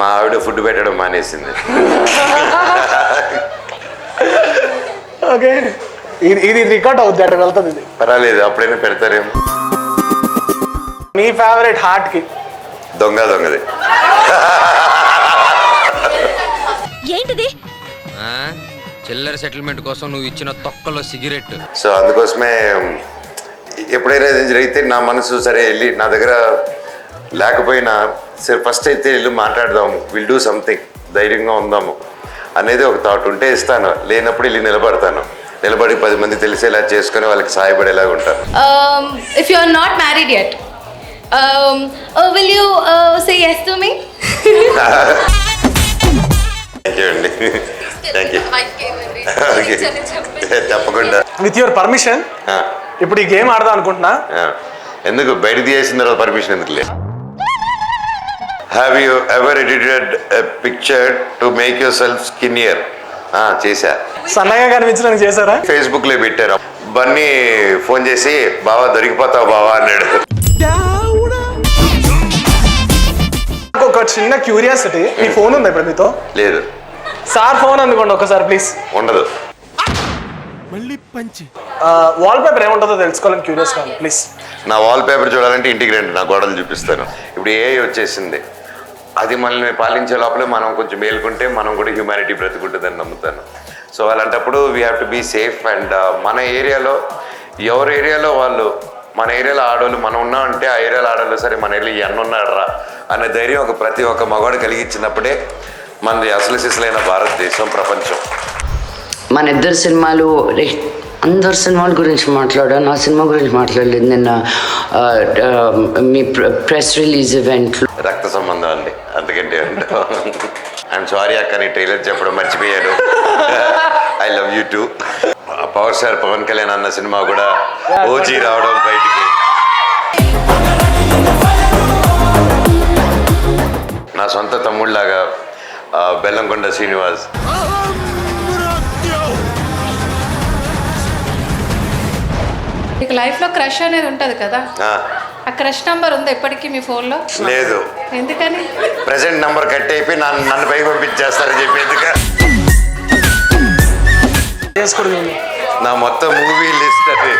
మా ఆవిడ ఫుడ్ పెట్టడం మానేసింది. ఓకే, ఇది రికార్డ్ అవుద్ది అక్కడ వెళ్తుంది. ఇది పర్వాలేదు, అప్పుడైనా పెడతారేమో. మీ ఫేవరెట్ హార్ట్ కి దొంగది ఏంటిది? చిల్లర సెటిల్మెంట్ కోసం నువ్వు ఇచ్చిన తొక్కలో సిగరెట్. సో అందుకోసమే ఎప్పుడైనా జరిగితే నా మనసు సరే వెళ్ళి నా దగ్గర లేకపోయినా సరే ఫస్ట్ అయితే వెళ్ళి మాట్లాడదాము, విల్ డూ సంథింగ్, ధైర్యంగా ఉందాము అనేది ఒక థాట్ ఉంటే ఇస్తాను. లేనప్పుడు వెళ్ళి నిలబడి 10 మంది తెలిసేలా చేసుకుని వాళ్ళకి సహాయపడేలాగా ఉంటాను. If you are not married yet, will you say yes to me? Thank you అండి, థ్యాంక్ యూ. తప్పకుండా. విత్ యువర్ పర్మిషన్ ఇప్పుడు ఈ గేమ్ ఆడదాం అనుకుంటున్నా. ఎందుకు బయటకు తీసిన తర్వాత పర్మిషన్ ఎందుకు లేదు? Have you ever edited a picture to make yourself skinnier? చేశా. సన్నగా కనిపించడానికి చేశారా? ఫేస్బుక్ లో పెట్టారు. బన్నీ ఫోన్ చేసి బావా దొరికిపోతావు బావా అన్నాడు. ఒక చిన్న క్యూరియాసిటీ, మీ ఫోన్ ఉందా ఇప్పుడు మీతో? లేదు. సార్ ఫోన్ అందుకోండి ఒకసారి ప్లీజ్. ఉండదు. వాల్ పేపర్ ఏముంటుందో తెలుసుకోవాలని క్యూరియస్ కాదు ప్లీజ్. నా వాల్ పేపర్ చూడాలంటే ఇంటికి రండి, నా గోడలు చూపిస్తాను. ఇప్పుడు ఏఐ వచ్చేసింది, అది మనల్ని పాలించే లోపలే మనం కొంచెం మేలుకుంటే మనం కూడా హ్యూమానిటీ బ్రతుకుంటుందని నమ్ముతాను. సో అలాంటప్పుడు we have to be safe. And మన ఏరియాలో ఎవరి ఏరియాలో వాళ్ళు, మన ఏరియాలో ఆడవాళ్ళు మనం ఉన్నాం అంటే ఆ ఏరియాలో ఆడవాళ్ళు సరే మన ఏరియాలో ఈ అన్న ఉన్నాడు రా అనే ధైర్యం ప్రతి ఒక్క మగవాడు కలిగించినప్పుడే మనది అసలు సిసలైన భారతదేశం, ప్రపంచం. మన ఇద్దరు సినిమాలు, అందరు సినిమాల గురించి మాట్లాడాను, నా సినిమా గురించి మాట్లాడలేదు. నిన్న మీ ప్రెస్ రిలీజ్ ఈవెంట్ రక్త సంబంధం అండి, అందుకంటే ఐఎమ్ సారీ అక్క, నీ ట్రైలర్ చెప్పడం మర్చిపోయాడు. I love you too. Power star Pawan Kalyan అన్న సినిమా కూడా ఓజీ రావడం బయటికి, నా సొంత తమ్ముళ్ళలాగా బెల్లంకొండ శ్రీనివాస్. మీకు లైఫ్లో క్రష్ అనేది ఉంటుంది కదా, ఆ క్రష్ నంబర్ ఉందా ఇప్పటికీ మీ ఫోన్లో? లేదు. ఎందుకని? ప్రెసెంట్ నంబర్ కట్ అయిపోయి నన్ను పైకి పంపించేస్తారని చెప్పి. ఎందుకు? నా మొత్తం మూవీ లిస్ట్ అది.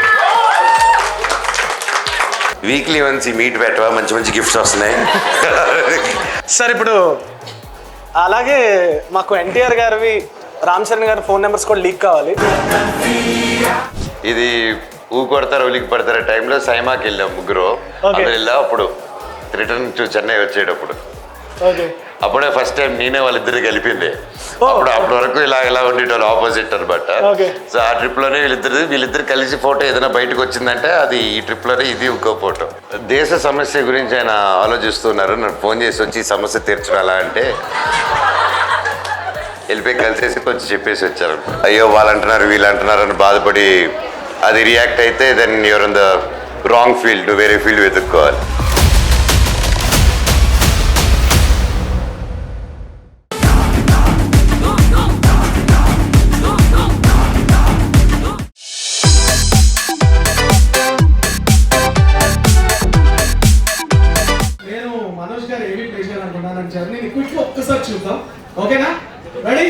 వీక్లీ వన్స్ ఈ మీట్ పెట్టవా, మంచి మంచి గిఫ్ట్స్ వస్తున్నాయి. సార్ ఇప్పుడు అలాగే మాకు ఎన్టీఆర్ గారివి, రామ్ చరణ్ గారి ఫోన్ నెంబర్స్ కూడా లీక్ కావాలి. ఇది కొడతారు ఉలికి పడతారు టైంలో సైమాకి వెళ్ళాం ముగ్గురు. అందరు వెళ్ళాం. అప్పుడు రిటర్న్ టు చెన్నై వచ్చేటప్పుడు అప్పుడే ఫస్ట్ టైం నేనే వాళ్ళిద్దరికి కలిపింది. అప్పటి వరకు ఇలా ఉండేటోళ్ళు ఆపోజిట్ అనమాట. సో ఆ ట్రిప్లోనే వీళ్ళిద్దరు కలిసి ఫోటో ఏదైనా బయటకు వచ్చిందంటే అది ఈ ట్రిప్లోనే ఇది ఇంకో ఫోటో. దేశ సమస్య గురించి ఆయన ఆలోచిస్తున్నారు. నన్ను ఫోన్ చేసి వచ్చి ఈ సమస్య తీర్చడాలా అంటే వెళ్ళిపోయి కలిసేసి కొంచెం చెప్పేసి వచ్చారు. అయ్యో వాళ్ళు అంటున్నారు వీళ్ళు అంటున్నారు అని బాధపడి అది రియాక్ట్ అయితే then you're in the wrong field, వేరే ఫీల్డ్ వెతుక్కోవాలి. నేను మనోజ్ గారు ఏమి ప్లే చేయాలనుకున్నాను జర్నీ క్విక్ ఒక్కసారి చూద్దాం. ఓకేనా? రెడీ?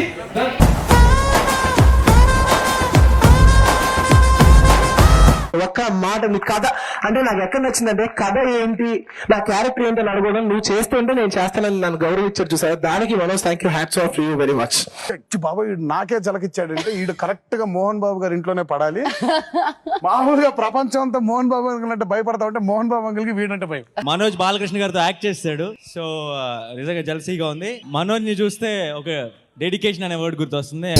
ఒక్క మాట, మీ కథ అంటే నాకు ఎక్కడ నచ్చిందంటే కథ ఏంటి, నా క్యారెక్టర్ ఏంటి అని అడగడం, నువ్వు చేస్తుంటే నేను చేస్తానని నన్ను గౌరవించారు చూసారు. దానికి Manoj thank you, hats off you very much. బాబా వీడు నాకే జలకిచ్చాడంటే వీడు కరెక్ట్ గా మోహన్ బాబు గారి ఇంట్లోనే పడాలి. మామూలుగా ప్రపంచం అంతా మోహన్ బాబు అంకుల్ అంటే భయపడతా ఉంటే మోహన్ బాబు అంకుల్ కి వీడంటే భయం. మనోజ్ బాలకృష్ణ గారితో యాక్ట్ చేస్తాడు. సో నిజంగా జల్సీగా ఉంది. మనోజ్ ని చూస్తే ఒక డెడికేషన్ అనే వర్డ్ గుర్తొస్తుంది.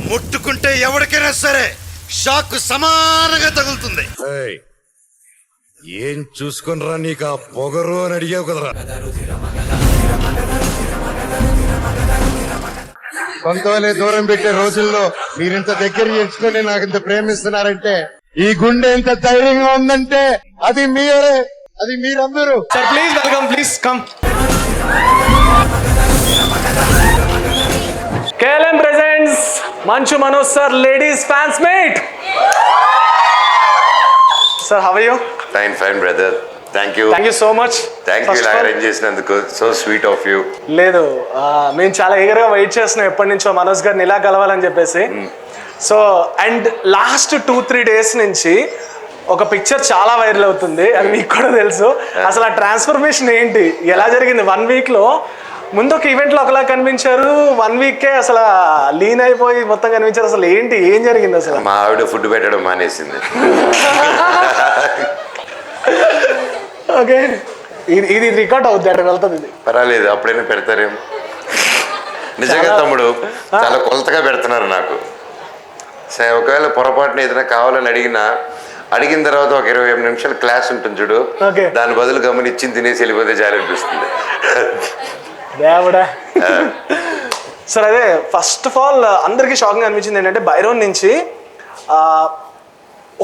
ముట్టుకుంటే ఎవరికైనా సరే షాక్ సమానంగా తగులుతుంది. ఏం చూసుకునిరా నీకు ఆ పొగరు అని అడిగావు కదరా. కొంతవలే దూరం పెట్టే రోజుల్లో మీరింత దగ్గర చేసుకుని నాకు ఇంత ప్రేమిస్తున్నారంటే, ఈ గుండె ఎంత ధైర్యంగా ఉందంటే అది మీరే, అది మీరందరూ. Sir please welcome, please come. KLM presents Manchu Manoj sir, ladies fans meet. Sir, how are you? Fine brother. Thank you So much. Thank you First ఇలా of all- అరేంజ్ చేసినందుకు. So sweet of you. లేదు మేము చాలా ఈగర్గా wait చేస్తున్నాం ఎప్పటి నుంచో మనోజ్ గారిని ఇలా కలవాలని చెప్పేసి. సో అండ్ లాస్ట్ 2-3 days నుంచి ఒక పిక్చర్ చాలా వైరల్ అవుతుంది, అది మీకు కూడా తెలుసు. అసలు ఆ ట్రాన్స్ఫర్మేషన్ ఏంటి, ఎలా జరిగింది? 1 week లో ముందు ఒక ఈవెంట్లో ఒకలా కనిపించారు, 1 week అసలు లీన్ అయిపోయి మొత్తం కనిపించారు. అసలు ఏంటి, ఏం జరిగింది అసలు? మా ఆవిడ ఫుడ్ పెట్టడం మానేసింది. ఓకే, ఇది రికార్డ్ అవుద్ది, అక్కడ వెళ్తుంది ఇది. పర్వాలేదు, అప్పుడైనా పెడతారేమో. నిజంగా తమ్ముడు చాలా కొలతగా పెడుతున్నారు నాకు. సరే, ఒకవేళ పొరపాటున ఏదైనా కావాలని అడిగిన తర్వాత ఒక 25 నిమిషాలు క్లాస్ ఉంటుంది చూడు, Okay. దాని బదులు గమనిచ్చి తినేసి వెళ్ళిపోతే చాలా అనిపిస్తుంది. దేవుడా. సార్ అదే ఫస్ట్ ఆఫ్ ఆల్ అందరికీ షాకింగ్ అనిపించింది ఏంటంటే బైరోన్ నుంచి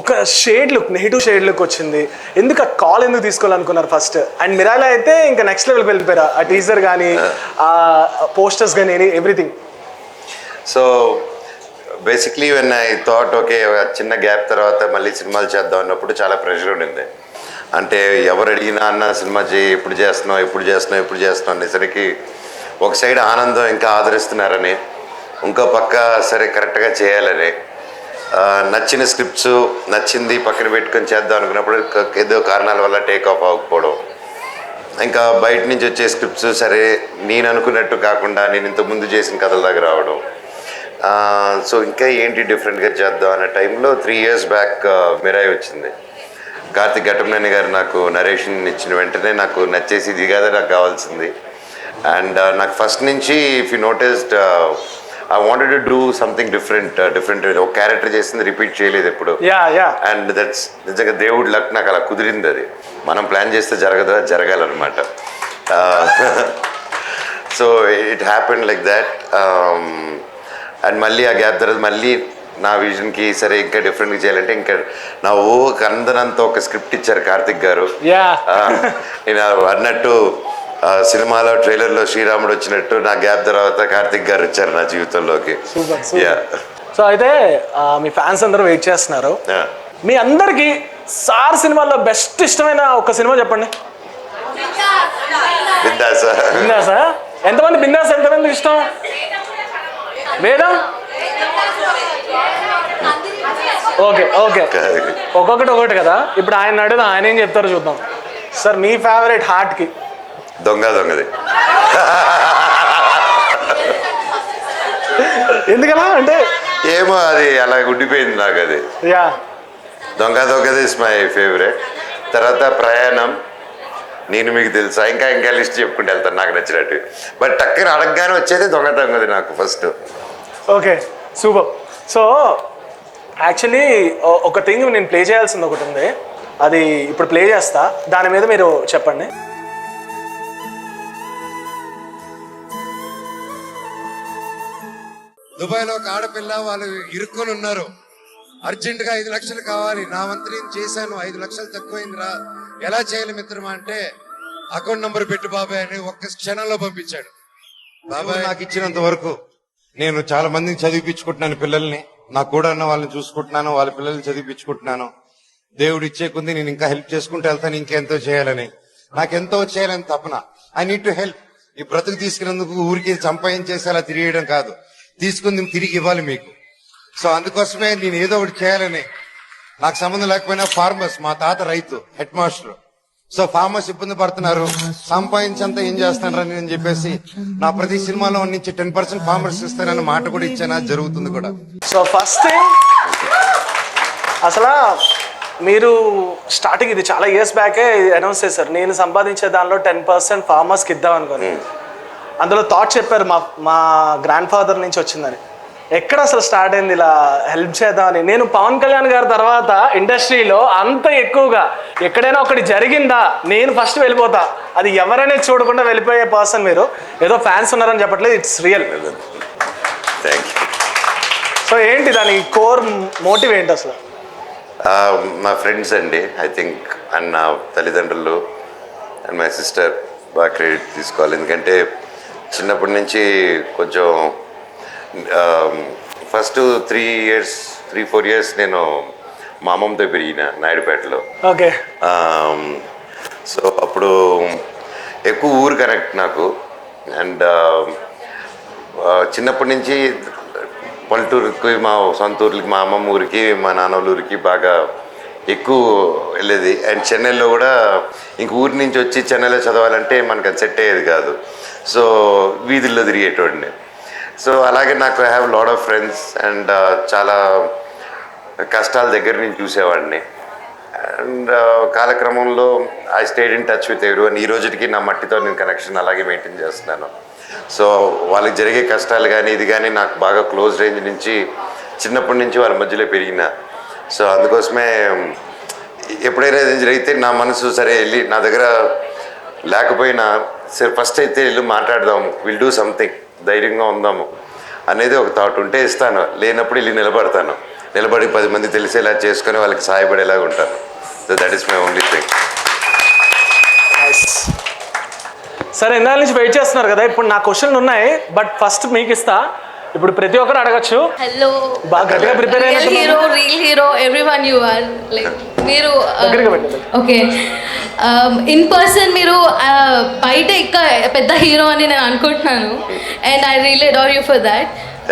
ఒక shade look, negative shade look వచ్చింది. ఎందుకు ఆ కాల్ ఎందుకు తీసుకోవాలనుకున్నారు ఫస్ట్? అండ్ మిరాయిలో అయితే ఇంకా నెక్స్ట్ లెవెల్కి వెళ్ళిపోయారు. ఆ టీజర్ కానీ ఆ పోస్టర్స్ కానీ everything. So basically when I thought okay చిన్న గ్యాప్ తర్వాత మళ్ళీ సినిమాలు చేద్దాం అన్నప్పుడు చాలా ప్రెషర్ ఉండింది. అంటే ఎవరు అడిగినా అన్న సినిమా ఎప్పుడు చేస్తున్నావు అనేసరికి ఒక సైడ్ ఆనందం, ఇంకా ఆదరిస్తున్నారని, ఇంకో పక్క సరే కరెక్ట్గా చేయాలని, నచ్చిన స్క్రిప్ట్స్ నచ్చింది పక్కన పెట్టుకొని చేద్దాం అనుకున్నప్పుడు ఏదో కారణాల వల్ల టేక్ ఆఫ్ అవ్వకపోవడం, ఇంకా బయట నుంచి వచ్చే స్క్రిప్ట్స్ సరే నేను అనుకున్నట్టు కాకుండా నేను ఇంతకుముందు చేసిన కథల దగ్గర రావడం. సో ఇంకా ఏంటి డిఫరెంట్గా చేద్దాం అనే టైంలో 3 years బ్యాక్ మిరాయి వచ్చింది. కార్తిక్ ఘటమనేని గారు నాకు నరేషన్ ఇచ్చిన వెంటనే నాకు నచ్చేసి ఇది కాదా నాకు కావాల్సింది. అండ్ నాకు ఫస్ట్ నుంచి if you noticed I wanted to do something different. ఒక క్యారెక్టర్ చేసింది రిపీట్ చేయలేదు ఎప్పుడు. అండ్ దట్స్ నిజంగా దేవుడి లక్, నాకు అలా కుదిరింది. అది మనం ప్లాన్ చేస్తే జరగాలన్నమాట. So it happened like that. And మళ్ళీ ఆ గ్యాప్ తర్వాత మళ్ళీ నా విజన్కి సరే ఇంకా డిఫరెంట్గా చేయాలంటే ఇంకా నా అందనంత ఒక స్క్రిప్ట్ ఇచ్చారు కార్తిక్ గారు. నేను అన్నట్టు సినిమాలో ట్రైలర్లో శ్రీరాముడు వచ్చినట్టు నా గ్యాప్ తర్వాత కార్తిక్ గారు వచ్చారు నా జీవితంలోకి. సో అయితే మీ ఫ్యాన్స్ అందరూ వెయిట్ చేస్తున్నారు. మీ అందరికి సార్ సినిమాలో బెస్ట్ ఇష్టమైన ఒక సినిమా చెప్పండి. బిందాసా? ఎంతమంది బిందాస్, ఎంతమంది ఇష్టం? వేదం? ఓకే ఒక్కొక్కటి కదా. ఇప్పుడు ఆయన అడుగుదాం, ఆయన ఏం చెప్తారో చూద్దాం. సార్ మీ ఫేవరెట్ హార్ట్కి? దొంగది. ఎందుకలా అంటే ఏమో అది అలా ఉండిపోయింది నాకు. అది దొంగది ఇస్ మై ఫేవరెట్. తర్వాత ప్రయాణం, నేను మీకు తెలుసా, ఇంకా లిస్ట్ చెప్పుకుంటూ వెళ్తాను నాకు నచ్చినట్టు. బట్ టక్కన అడగగానే వచ్చేది దొంగది నాకు first. Okay, super. So actually ఒక థింగ్ నేను ప్లే చేయాల్సింది ఒకటి ఉంది, అది ఇప్పుడు ప్లే చేస్తా, దాని మీద మీరు చెప్పండి. దుబాయ్లో ఒక ఆడపిల్ల, వాళ్ళు ఇరుక్కొని ఉన్నారు. అర్జెంటుగా 5 లక్షలు కావాలి, నా వంతు నేను చేశాను, 5 లక్షలు తక్కువైందిరా, ఎలా చేయాలి మిత్రమా అంటే అకౌంట్ నంబర్ పెట్టు బాబాయ్ అని ఒక్క క్షణంలో పంపించాడు. బాబాయ్ నాకు ఇచ్చినంత వరకు నేను చాలా మందిని చదివిపించుకుంటున్నాను, పిల్లల్ని నాకు కూడా ఉన్న వాళ్ళని చూసుకుంటున్నాను, వాళ్ళ పిల్లల్ని చదివిపించుకుంటున్నాను. దేవుడు ఇచ్చే కొంది నేను ఇంకా హెల్ప్ చేసుకుంటూ వెళ్తాను, ఇంకెంతో చేయాలని, నాకెంతో చేయాలని తపన. I need to help. ఈ బ్రతుకు తీసుకున్నందుకు ఊరికి సంపాదించేసి అలా తిరిగేయడం కాదు, తీసుకుంది తిరిగి ఇవ్వాలి మీకు. సో అందుకోసమే నేను ఏదో ఒకటి చేయాలని. నాకు సంబంధం లేకపోయినా ఫార్మర్స్, మా తాత రైతు, హెడ్ మాస్టర్. సో ఫార్మర్స్ ఇబ్బంది పడుతున్నారు, సంపాదించంతా ఏం చేస్తానని అని చెప్పేసి నా ప్రతి సినిమాలో నుంచి 10% ఫార్మర్స్ ఇస్తానని మాట కూడా ఇచ్చాను, అది జరుగుతుంది కూడా. సో ఫస్ట్ థింగ్, అసలు మీరు స్టార్టింగ్ ఇది చాలా ఇయర్స్ బ్యాకే అనౌన్స్ చేశారు, నేను సంపాదించే దానిలో 10% ఫార్మర్స్కి ఇద్దాం అనుకోని. అందులో థాట్ చెప్పారు మా గ్రాండ్ ఫాదర్ నుంచి వచ్చిందని. ఎక్కడ అసలు స్టార్ట్ అయింది ఇలా హెల్ప్ చేద్దామని? నేను పవన్ కళ్యాణ్ గారి తర్వాత ఇండస్ట్రీలో అంత ఎక్కువగా ఎక్కడైనా ఒకటి జరిగిందా నేను ఫస్ట్ వెళ్ళిపోతా, అది ఎవరైనా చూడకుండా వెళ్ళిపోయే పర్సన్ మీరు. ఏదో ఫ్యాన్స్ ఉన్నారని చెప్పట్లేదు, it's real. Thank you. So ఏంటి దాని కోర్ మోటివ్ ఏంటి అసలు? మా ఫ్రెండ్స్ అండి, ఐ థింక్, అండ్ నా తల్లిదండ్రులు అండ్ మై సిస్టర్ బాగా క్రెడిట్ తీసుకోవాలి. ఎందుకంటే చిన్నప్పటి నుంచి కొంచెం ఫస్ట్ 3-4 ఇయర్స్ నేను మా అమ్మమ్మతో పెరిగిన నాయుడుపేటలో. ఓకే. సో అప్పుడు ఎక్కువ ఊరు కనెక్ట్ నాకు. అండ్ చిన్నప్పటి నుంచి పల్లెటూరుకి, మా సొంత ఊరికి, మా అమ్మమ్మ ఊరికి, మా నాన్న ఊరికి బాగా ఎక్కువ వెళ్ళేది. అండ్ చెన్నైలో కూడా ఇంక ఊరి నుంచి వచ్చి చెన్నైలో చదవాలంటే మనకు అది సెట్ అయ్యేది కాదు. సో వీధుల్లో తిరిగేటోడిని. సో అలాగే నాకు I have lot of friends and చాలా కష్టాల దగ్గర నుంచి చూసేవాడిని. అండ్ కాలక్రమంలో I stayed in touch with everyone. ఈ రోజుకి నా మట్టితో నేను కనెక్షన్ అలాగే మెయింటైన్ చేస్తున్నాను. సో వాళ్ళకి జరిగే కష్టాలు కానీ ఇది కానీ నాకు బాగా క్లోజ్ రేంజ్ నుంచి చిన్నప్పటి నుంచి వాళ్ళ మధ్యలో పెరిగిన. సో అందుకోసమే ఎప్పుడైనా ఏదైనా జరిగితే నా మనసు సరే వెళ్ళి నా దగ్గర లేకపోయినా సరే ఫస్ట్ అయితే వెళ్ళి మాట్లాడదాము, విల్ డూ సంథింగ్, ధైర్యంగా ఉందాము అనేది ఒక థాట్ ఉంటే ఇస్తాను. లేనప్పుడు వెళ్ళి నిలబడి 10 మంది తెలిసేలా చేసుకొని వాళ్ళకి సహాయపడేలాగా ఉంటాను. So that is my only thing. సరే, ఇందాక నుంచి వెయిట్ చేస్తున్నారు కదా, ఇప్పుడు నా క్వశ్చన్లు ఉన్నాయి, బట్ ఫస్ట్ మీకు ఇస్తా. ఇప్పుడు ప్రతి ఒక్కరు అడగచ్చు. హలో, బాగా గట్టిగా prepare real hero everyone you are. Like మీరు ఓకే, ఇన్ పర్సన్ మీరు బయట ఇంకా పెద్ద హీరో అని నేను అనుకుంటున్నాను. And I really adore you for that.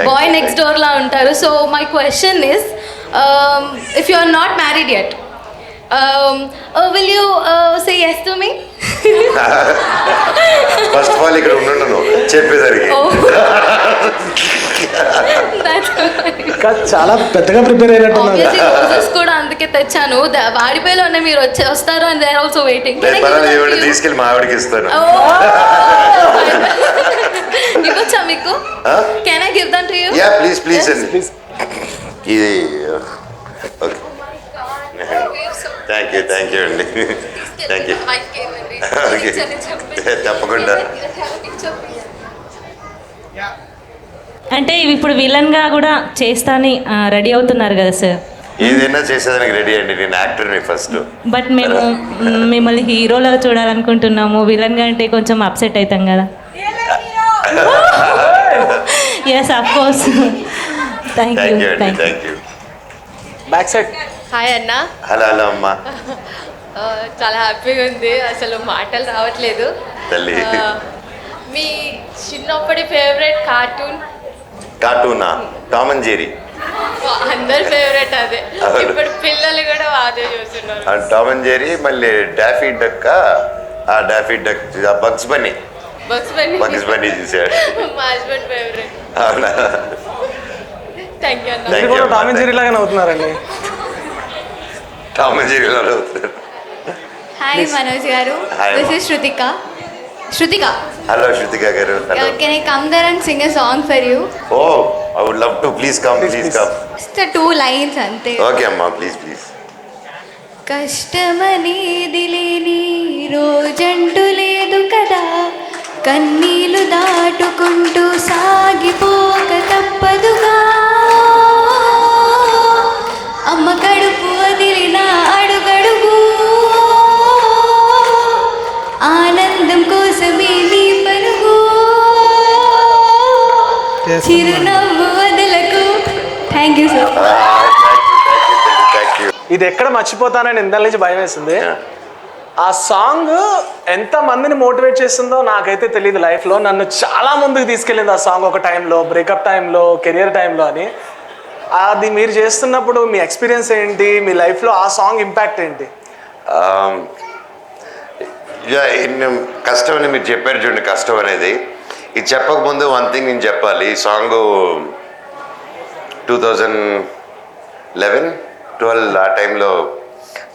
Boy next door లా ఉంటారు. So my question is, if you are not married yet, will you say yes to me? First of all ఇక్కడ ఉండను చెప్పేసరికి చాలా పెద్దగా ప్రిపేర్ అయినట్టు. రోజెస్ కూడా అందుకే తెచ్చాను. వాడిపోయిలోనే మీరు వస్తారు and they are also waiting. తీసుకెళ్ళి మా ఆవిడకి ఇస్తాను. ఇవ్వచ్చా మీకు? Can I give them to you? Yeah please అండి. ఇది ఓకే, థ్యాంక్ యూ అండి, థ్యాంక్ యూ. తప్పకుండా. అంటే ఇప్పుడు విలన్గా కూడా చేస్తాని రెడీ అవుతున్నారు కదా సార్? ఏదైనా చేసేదానికి రెడీ అండి, నేను యాక్టర్ని ఫస్ట్. బట్ మేము మిమ్మల్ని హీరోలాగా చూడాలనుకుంటున్నాము. విలన్గా అంటే కొంచెం అప్సెట్ అవుతాం కదా. Yes, of course. Thank you. Back side. Hi అన్న. హలో అమ్మా. చాలా హ్యాపీగా ఉంది, అసలు మాటలు రావట్లేదు. తల్లి, మీ చిన్నప్పటి ఫేవరెట్ కార్టూనా? Tom and Jerry. అందరి ఫేవరెట్ అదే. ఇప్పుడు పిల్లలు కూడా అదే చూస్తున్నారు. టామ్ అండ్ జెర్రీ, మళ్ళీ డాఫీ డక్, బగ్స్ బన్నీ చూసాడు. మా హస్బెండ్ ఫేవరెట్. అవునా? థ్యాంక్ యూ అన్న. టామ్ అండ్ జెర్రీ లాగానే అవుతున్నారండి. టామ్ అండ్ జెర్రీ లాగా అవుతున్నారు. హాయ్ మనోజ్ గారు, this is Shrutika. Hello Shrutika garu. Can I come there and sing a song for you? Oh, I would love to. Please come. Just 2 lines ante. Okay amma, please. కష్టమనేది లేని రోజంటూ లేదు కదా, కన్నీలు దాటుకుంటూ సాగిపోక తప్పదుగా, అమ్మ కడుపు వదిలిన అడుగడుగు ఆనందం కోసమే నీ పరుగు, చిరునవ్వు వదలకు. Thank you sir. ఇది ఎక్కడ మర్చిపోతానని ఇందాల నుంచి భయం వేసింది. ఆ సాంగ్ ఎంత మందిని మోటివేట్ చేస్తుందో నాకైతే తెలియదు. లైఫ్లో నన్ను చాలా ముందుకు తీసుకెళ్ళింది ఆ సాంగ్. ఒక టైంలో, బ్రేకప్ టైంలో, కెరియర్ టైంలో అని. అది మీరు చేస్తున్నప్పుడు మీ ఎక్స్పీరియన్స్ ఏంటి? మీ లైఫ్లో ఆ సాంగ్ ఇంపాక్ట్ ఏంటి? కష్టం అని మీరు చెప్పారు చూడండి. కష్టం అనేది ఇది చెప్పకముందు వన్ థింగ్ నేను చెప్పాలి. ఈ సాంగ్ 2011-12 ఆ టైంలో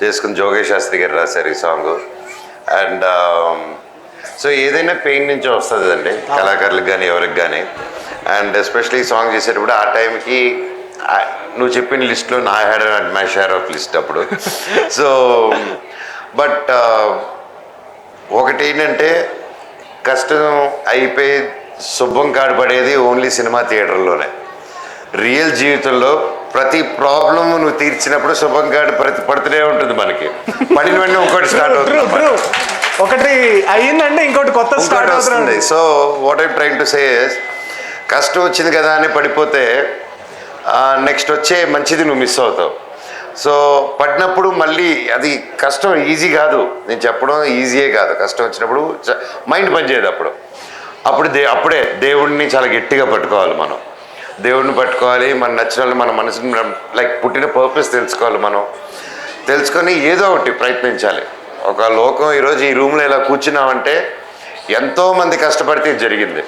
చేసుకుని జోగేష్ శాస్త్రి గారు రాశారు ఈ సాంగ్. అండ్ సో ఏదైనా పెయిన్ నుంచి వస్తుంది అండి, కళాకారులకు కానీ ఎవరికి కానీ. అండ్ ఎస్పెషల్లీ ఈ సాంగ్ చేసేటప్పుడు ఆ టైంకి నువ్వు చెప్పిన లిస్ట్లో నా had and my share of list అప్పుడు. సో బట్ ఒకటి ఏంటంటే, కష్టం అయిపోయి శుభం కాడపడేది ఓన్లీ సినిమా థియేటర్లోనే. రియల్ జీవితంలో ప్రతి ప్రాబ్లమ్ నువ్వు తీర్చినప్పుడు శుభం కాడ పడుతూనే ఉంటుంది. మనకి పడిన వెంటనే ఇంకోటి స్టార్ట్ అవుతుంది. ఒకటి అయ్యిందంటే ఇంకోటి కొత్త స్టార్ట్ అవుతుంది. So what I'm trying to say is, కష్టం వచ్చింది కదా అని పడిపోతే నెక్స్ట్ వచ్చే మంచిది నువ్వు మిస్ అవుతావు. సో పడినప్పుడు మళ్ళీ అది కష్టం ఈజీ కాదు, నేను చెప్పడం ఈజీయే కాదు. కష్టం వచ్చినప్పుడు మైండ్ పనిచేయదు. అప్పుడే దేవుడిని చాలా గట్టిగా పట్టుకోవాలి. మనం దేవుడిని పట్టుకోవాలి, మన నచ్చిన వాళ్ళు మన మనసుని లైక్ పుట్టిన పర్పస్ తెలుసుకోవాలి. మనం తెలుసుకొని ఏదో ఒకటి ప్రయత్నించాలి. ఒక లోకం ఈరోజు ఈ రూమ్లో ఇలా కూర్చున్నామంటే ఎంతోమంది కష్టపడితే ఇది జరిగింది.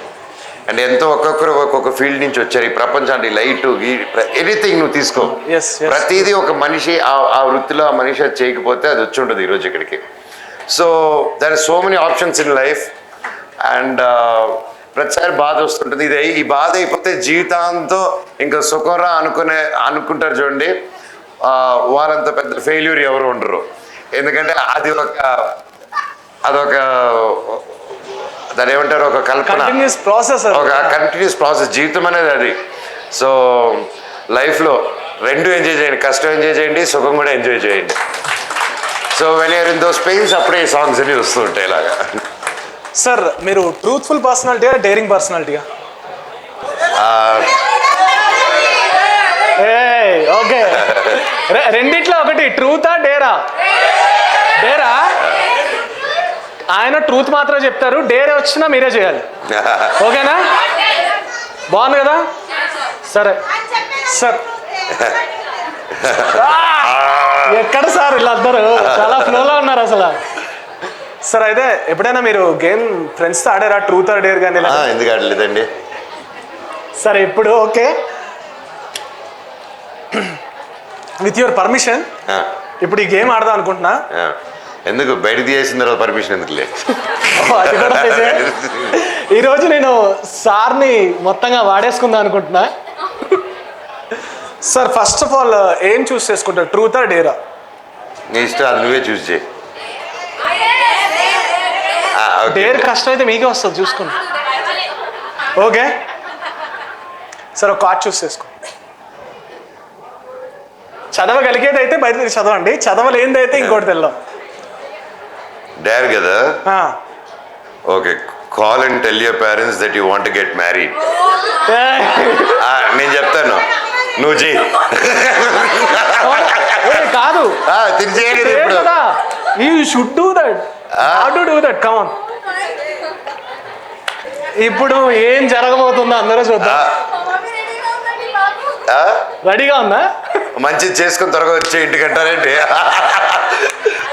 అండ్ ఎంతో ఒక్కొక్కరు ఒక్కొక్క ఫీల్డ్ నుంచి వచ్చారు. ఈ ప్రపంచాన్ని లైట్ ఎనీథింగ్ నువ్వు తీసుకో, ప్రతిదీ ఒక మనిషి ఆ వృత్తిలో ఆ మనిషి అది చేయకపోతే అది వచ్చి ఉంటుంది ఈరోజు ఇక్కడికి. So there are so many options in life. And ప్రతిసారి బాధ వస్తుంటుంది. ఈ బాధ అయిపోతే జీవితాంతం ఇంకా సుఖంరా అనుకుంటారు చూడండి, వాళ్ళంత పెద్ద ఫెయిల్యూర్ ఎవరు ఉండరు. ఎందుకంటే అదొక దాని ఏమంటారు, ఒక కల్పన, ఒక కంటిన్యూస్ ప్రాసెస్ జీవితం అనేది అది. సో లైఫ్లో రెండు ఎంజాయ్ చేయండి, కష్టం ఎంజాయ్ చేయండి, సుఖం కూడా ఎంజాయ్ చేయండి. So when you're in those pains అప్పుడే ఈ సాంగ్స్ అన్ని వస్తూ ఉంటాయి ఇలాగా. సార్ మీరు ట్రూత్ఫుల్ పర్సనాలిటీయా డేరింగ్ పర్సనాలిటీయా? ఓకే, రెండిట్లో ఒకటి, ట్రూతా డేరా? డేరా ఆయన ట్రూత్ మాత్రం చెప్తారు, డేరే వచ్చినా మీరే చేయాలి. ఓకేనా? బాగుంది కదా? సరే సార్. ఎక్కడ సార్ వీళ్ళందరూ చాలా ఫ్లోలో ఉన్నారు అసలు. సార్ అయితే ఎప్పుడైనా మీరు గేమ్ ఫ్రెండ్స్తో ఆడారా, ట్రూత్ ఆర్ డేర్ కానీ? ఎందుకు ఆడలేదండి. సరే ఇప్పుడు ఓకే, విత్ యువర్ పర్మిషన్ ఇప్పుడు ఈ గేమ్ ఆడదాం అనుకుంటున్నా. ఎందుకు బయట తీసేసిన తర్వాత పర్మిషన్ ఎందుకు లేదు? అది కూడా ఈరోజు నేను సార్ని మొత్తంగా వాడేసుకుందాం అనుకుంటున్నా. సార్ ఫస్ట్ ఆఫ్ ఆల్ ఏం చూస్ చేసుకుంటారు, ట్రూత్ ఆర్ డేరా? నీ ఇష్టం, అది నువ్వే చూస్ చేయి. డేర్ కష్టం అయితే మీకే వస్తుంది, చూసుకోండి. ఓకే సార్, ఒక కార్డ్ చూస్ చేసుకో. చదవగలిగేది అయితే బయట చదవండి, చదవలేనిది అయితే ఇంకోటి తెల్దాం. డేర్ కదా? Okay, call and tell your parents that you want to get married. నేను చెప్తాను, నువ్వు చెయ్యి. కాదు, ఇప్పుడు you should do that. How to do that? Come on. ఇప్పుడు ఏం జరగబోతుందో అందరూ చూద్దాం. రెడీగా ఉందా? మంచిది చేసుకుని త్వరగా వచ్చే ఇంటికంటారేంటి?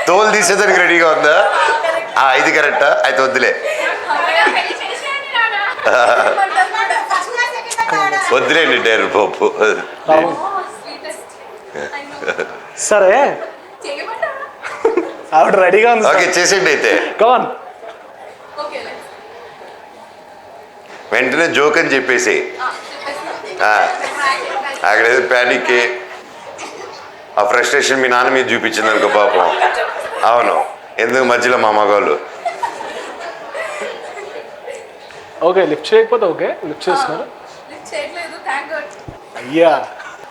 తోలు తీసేదానికి రెడీగా ఉందా? ఇది కరెక్టా? అయితే వద్దులే, వద్దులేండి డేర్ పోపు. సరే ఆవిడ రెడీగా ఉంది. ఓకే చేసేయండి అయితే. కమాన్. వెంటనే జోక్ అని చెప్పేసి అక్కడ ఏదో ప్యానిక్, ఆ ఫ్రస్ట్రేషన్ మీ నాన్న మీద చూపించింది అనుకో పాపం. అవును, ఎందుకు మధ్యలో మా మగవాళ్ళు. ఓకే లిఫ్ట్ చేయకపోతే ఓకే, లిఫ్ట్ చేస్తున్నారు. అయ్యా,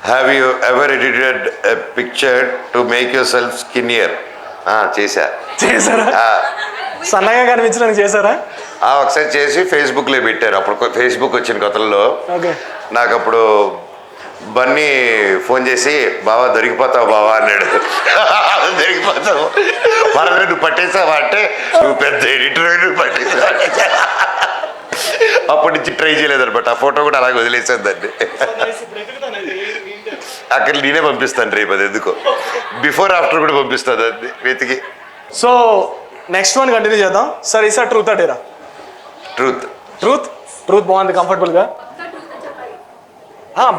have you ever edited a picture to make yourself skinnier? చేశారా? సన్నగా కనిపించడానికి చేశారా? ఒకసారి చేసి ఫేస్బుక్లో పెట్టారు. అప్పుడు ఫేస్బుక్ వచ్చిన కొత్తల్లో నాకు అప్పుడు బన్నీ ఫోన్ చేసి, బావా దొరికిపోతావు బావా అన్నాడు. దొరికిపోతావు మరలా నువ్వు పట్టేసావా అంటే, నువ్వు పెద్ద ఎడిటర్ నువ్వు పట్టేసావా. అప్పటి నుంచి ట్రై చేయలేదు అనమాట. ఆ ఫోటో కూడా అలాగే వదిలేసాను దాన్ని. అక్కడ నేనే పంపిస్తాను రేపు, అది ఎందుకో బిఫోర్ ఆఫ్టర్ కూడా పంపిస్తాను అది వెతికి. సో నెక్స్ట్ వన్ కంటిన్యూ చేద్దాం. సార్ ఈసారి ట్రూత్ ఆ డేరా? ట్రూత్. ట్రూత్ ట్రూత్ బాగుంది, కంఫర్టబుల్గా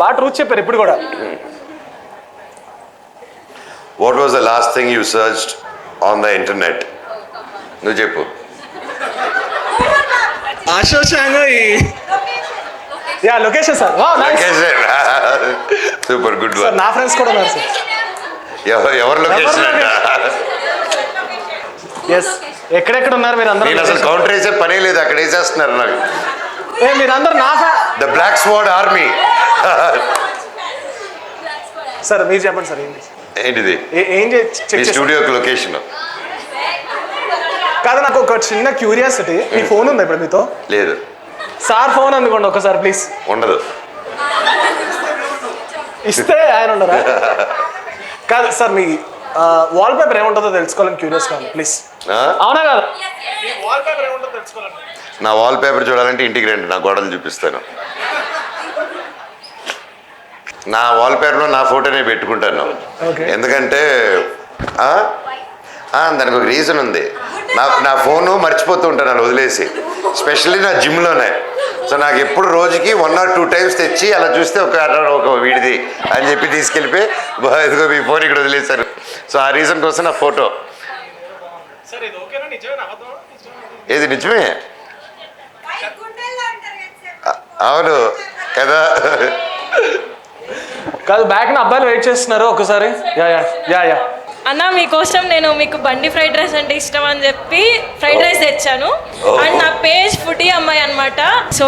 బాగా ట్రూత్ చెప్పారు ఇప్పుడు కూడా. What was the last thing you searched on the internet? నువ్వు చెప్పు. Yeah location sir. Super good. నా ఫ్రెండ్స్ కూడా ఉన్నారు సార్. ఎవరు లొకేషన్ అంట? ఎస్, ఎక్కడెక్కడ ఉన్నారు మీరు అందరూ? నేను అసలు కౌంటర్ వేసే పనే లేదు, అక్కడ వేసేస్తున్నారు నాకు. మీరందరూ నా ద బ్లాక్ స్వాడ్ ఆర్మీ. సార్ మీరు చెప్పండి సార్, ఏంటిది? ఏం స్టూడియోకి లొకేషన్ కాదు, నాకు ఒక చిన్న క్యూరియాసిటీ. మీ ఫోన్ ఉందా ఇప్పుడు మీతో? లేదు. సార్ ఫోన్ అందుకోండి ఒకసారి ప్లీజ్. ఉండదు. ఇస్తే ఆయన ఉండరా? కాదు సార్, మీ వాల్ పేపర్ ఏముంటుందో తెలుసుకోవాలని క్యూరియస్గా ఉంది ప్లీజ్. అవునా కాదు? వాల్ పేపర్ ఏముంటుందో తెలుసుకోవాలని. నా వాల్ పేపర్ చూడాలంటే ఇంటికి రండి, నా గోడలు చూపిస్తాను. నా వాల్ పేపర్లో నా ఫోటోనే పెట్టుకుంటాను. ఎందుకంటే దానికి ఒక రీజన్ ఉంది. నా ఫోను మర్చిపోతూ ఉంటాను అలా వదిలేసి, స్పెషల్లీ నా జిమ్లోనే. సో నాకు ఎప్పుడు రోజుకి 1 or 2 times తెచ్చి అలా చూస్తే ఒక వీడిది అని చెప్పి తీసుకెళ్ళిపోయి ఇదిగో మీ ఫోన్ ఇక్కడ వదిలేశారు. సో ఆ రీజన్ కోసం నా ఫోటో. ఏది నిజమే? అవును కదా. కాదు, బ్యాక్ నా అబ్బాయిలు వెయిట్ చేస్తున్నారు ఒకసారి. యా యా యా యా అన్న, మీకోసం నేను మీకు బండి ఫ్రైడ్ రైస్ అంటే ఇష్టం అని చెప్పి ఫ్రైడ్ రైస్ తెచ్చాను. అండ్ నా పేజ్ ఫుడీ అమ్మాయి అనమాట. సో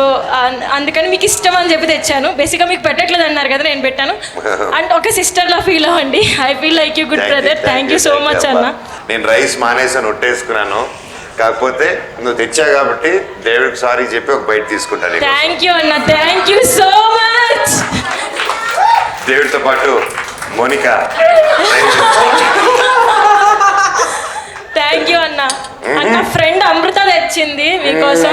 అందుకని మీకు ఇష్టం అని చెప్పి తెచ్చాను. బేసిక్గా మీకు పెట్టట్లేదు అన్నారు కదా, నేను పెట్టాను. అండ్ ఒక సిస్టర్లా ఫీల్ అవ్వండి. I feel like you good brother. Thank you so much అన్న. నేను రైస్ మానేసాను, ఒట్టేసుకున్నాను. కాకపోతే నువ్వు తెచ్చా కాబట్టి దేవుడికి సారీ చెప్పి ఒక బయట తీసుకుంటాను. థ్యాంక్ యూ అన్న, థ్యాంక్ యూ సో మచ్. దేవుడితో పాటు మోనికా. థ్యాంక్ యూ అన్న. అన్న ఫ్రెండ్ అమృత తెచ్చింది మీకోసం.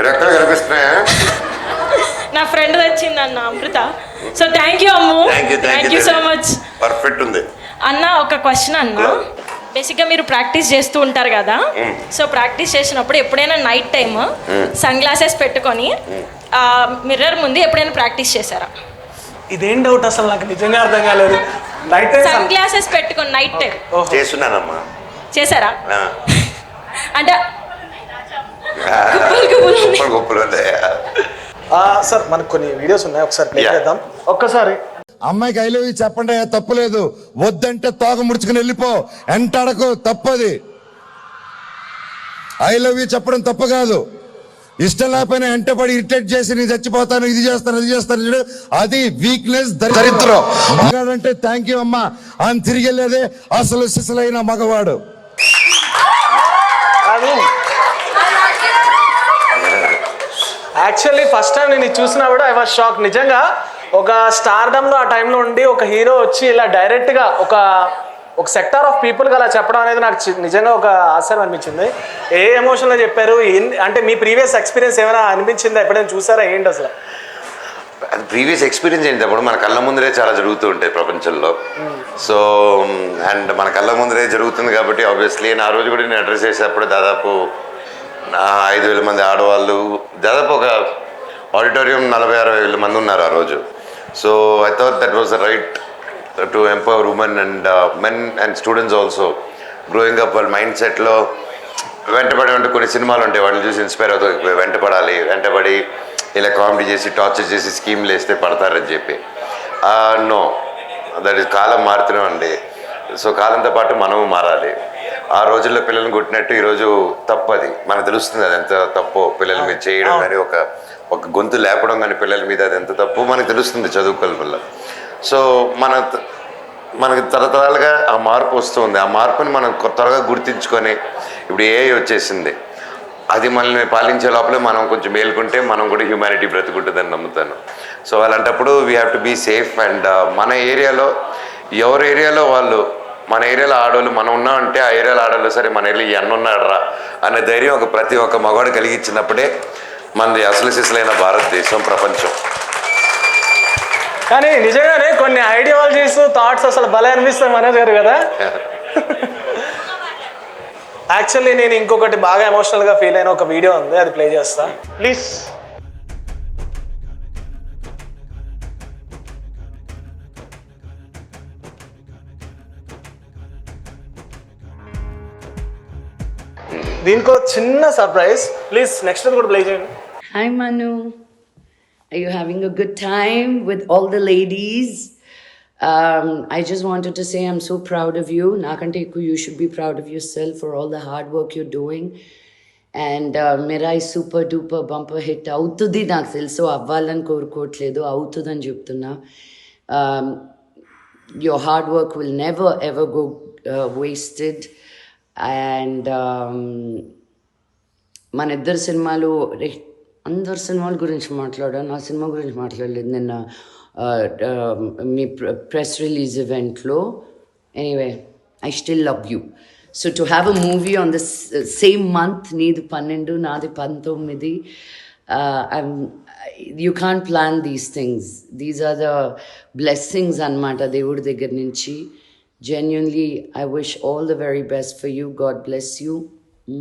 రెక్కలు కనిపిస్తున్నాయా? నా ఫ్రెండ్ తెచ్చింది అన్న Amrutha. So thank you Ammu. Thank you so much. Perfect ఉంది అన్న. ఒక క్వశ్చన్ అన్న, బేసిక్గా మీరు ప్రాక్టీస్ చేస్తూ ఉంటారు కదా, సో ప్రాక్టీస్ చేసినప్పుడు ఎప్పుడైనా నైట్ టైమ్ సన్ గ్లాసెస్ పెట్టుకొని మిర్రర్ ముందు ఎప్పుడైనా ప్రాక్టీస్ చేశారా? ఇదేం డౌట్ అసలు నాకు నిజంగా అర్థం కాలేదు. నైట్ టైం సన్ గ్లాసెస్ పెట్టుకొని నైట్ టైం చేస్తున్నానమ్మా. చేశారా? అంటే సార్ మనకు కొన్ని వీడియోస్ ఉన్నాయి, ఒకసారి ప్లే చేద్దాం. ఒక్కసారి అమ్మాయికి ఐ లవ్ యూ చెప్పండి, తప్పులేదు. వద్దంటే తోక ముడుచుకుని వెళ్ళిపో, ఎంటాడకు, తప్పది. ఐ లవ్ యూ చెప్పడం తప్పు కాదు. ఇష్టం లేకపోయినా ఎంటపడి ఇరిటేట్ చేసి నేను చచ్చిపోతాను, ఇది చేస్తాను, అది చేస్తాను, అది వీక్నెస్, దరిద్రం. మగాడంటే థ్యాంక్ యూ అమ్మా అని తిరిగి వెళ్ళేదే అసలు సిసలైన మగవాడు. యాక్చువల్లీ ఫస్ట్ టైం నేను చూసినప్పుడు ఐ వాజ్ షాక్. నిజంగా ఒక స్టార్డమ్లో ఆ టైంలో ఉండి ఒక హీరో వచ్చి ఇలా డైరెక్ట్గా ఒక సెక్టార్ ఆఫ్ పీపుల్కి అలా చెప్పడం అనేది నాకు నిజంగా ఒక ఆశ్చర్యం అనిపించింది. ఏ ఎమోషన్లో చెప్పారు? అంటే మీ ప్రీవియస్ ఎక్స్పీరియన్స్ ఏమైనా అనిపించిందా? ఎప్పుడైనా చూసారా? ఏంటి అసలు ప్రీవియస్ ఎక్స్పీరియన్స్ ఏంటప్పుడు మన కళ్ళ ముందరే చాలా జరుగుతూ ఉంటాయి ప్రపంచంలో. సో అండ్ మన కళ్ళ ముందరే జరుగుతుంది కాబట్టి ఆబ్వియస్లీ ఆ రోజు కూడా నేను అడ్రస్ చేసేటప్పుడు దాదాపు 5,000 మంది ఆడవాళ్ళు, దాదాపు ఒక ఆడిటోరియం 40,000-60,000 మంది ఉన్నారు ఆ రోజు. So I thought that was the right to empower women and men and students also growing up. వాళ్ళ మైండ్ సెట్లో వెంటబడి కొన్ని సినిమాలు ఉంటాయి, వాటిని చూసి ఇన్స్పైర్ అవుతాయి. వెంటబడి ఇలా కామెడీ చేసి టార్చర్ చేసి స్కీమ్లు వేస్తే పడతారని చెప్పి. నో, దట్ ఈస్ కాలం మారుతున్నామండి. సో కాలంతో పాటు మనము మారాలి. ఆ రోజుల్లో పిల్లల్ని కొట్టినట్టు ఈరోజు తప్పది మనకు తెలుస్తుంది, అది ఎంత తప్పో. పిల్లల మీద చేయడం కానీ ఒక గొంతు లేపడం కానీ పిల్లల మీద అది ఎంత తప్పు మనకు తెలుస్తుంది చదువుకోవడం వల్ల. సో మనకి తరతరాలుగా ఆ మార్పు వస్తుంది. ఆ మార్పుని మనం త్వరగా గుర్తించుకొని, ఇప్పుడు ఏఐ వచ్చేసింది, అది మనల్ని పాలించే లోపలే మనం కొంచెం మేలుకుంటే మనం కూడా హ్యూమానిటీ బ్రతుకుంటుందని నమ్ముతాను. సో అలాంటప్పుడు we have to be safe. And మన ఏరియాలో ఎవరి ఏరియాలో వాళ్ళు, మన ఏరియాలో ఆడవాళ్ళు మనం ఉన్నామంటే ఆ ఏరియాలో ఆడవాళ్ళు సరే మన ఏరియాలో ఈ అన్న ఉన్నాడు రా అనే ధైర్యం ప్రతి ఒక్క మగవాడు కలిగించినప్పుడే మనది అసలు సిసలైన భారతదేశం, ప్రపంచం. కానీ నిజంగానే కొన్ని ఐడియాలజీస్, థాట్స్ అసలు భలే అనిపిస్తాయి మనోజ్ గారు కదా. యాక్చువల్లీ నేను ఇంకొకటి బాగా ఎమోషనల్గా ఫీల్ అయిన ఒక వీడియో ఉంది, అది ప్లే చేస్తా ప్లీజ్. దీనికో చిన్న సర్ప్రైజ్, ప్లీజ్ నెక్స్ట్ కూడా ప్లే చేయండి. Hi Manu, are you having a good time with all the ladies? I just wanted to say I'm so proud of you. Nakante you should be proud of yourself for all the hard work you're doing. And Mirai super duper bumper hit avutudi naaku telusu, avvalani korukotledu, avutudani cheptunna. Your hard work will never ever go wasted. And మన ఇద్దరు సినిమాలు అందరు సినిమాల గురించి మాట్లాడాను, నా cinema గురించి మాట్లాడలేదు నిన్న మీ ప్రెస్ రిలీజ్ ఈవెంట్లో. Anyway, I still love you. So to have a movie on the same month, నీది 12 నాది 19, you can't plan these things. These are the blessings అన్నమాట దేవుడి దగ్గర నుంచి. Genuinely, I wish all the very best for you. God bless you.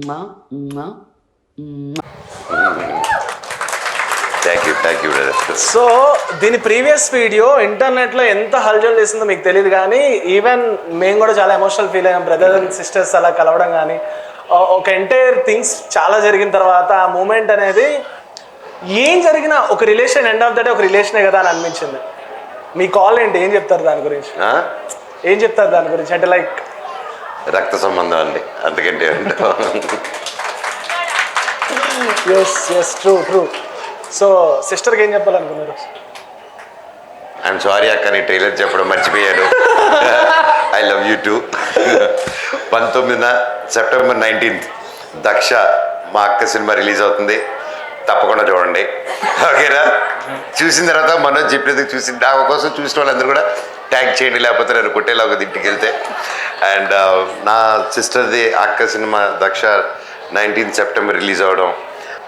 Mwah, mwah, mwah. Thank you brother. So దీని previous video ఇంటర్నెట్లో ఎంత హల్చల్ చేసిందో మీకు తెలియదు, కానీ ఈవెన్ మేము కూడా చాలా ఎమోషనల్ ఫీల్ అయ్యాం. బ్రదర్ అండ్ సిస్టర్స్ అలా కలవడం కానీ, ఒక ఎంటైర్ థింగ్స్ చాలా జరిగిన తర్వాత ఆ మూమెంట్ అనేది ఏం జరిగినా ఒక relation end of the day ఒక రిలేషనే కదా అని అనిపించింది. మీ కాల్ ఏంటి, ఏం చెప్తారు దాని గురించి? ఏం చెప్తారు దాని గురించి? అంటే లైక్ రక్త సంబంధం అండి, అంతకంటే ఎస్ ట్రూ. సో సిస్టర్కి ఏం చెప్పాలనుకున్నారు? ఐఎమ్ సారీ అక్క, నీ ట్రైలర్ చెప్పడం మర్చిపోయాను. I love you two. 19 September 19th Daksha మా అక్క సినిమా రిలీజ్ అవుతుంది, తప్పకుండా చూడండి. ఓకేనా? చూసిన తర్వాత మనోజ్ చెప్పినందుకు చూసి నా కోసం చూసిన వాళ్ళందరూ కూడా ట్యాగ్ చేయండి, లేకపోతే నేను కొట్టేలా ఒక ఇంటికి వెళ్తే. అండ్ నా సిస్టర్ది అక్క cinema Daksha 19th September release అవ్వడం,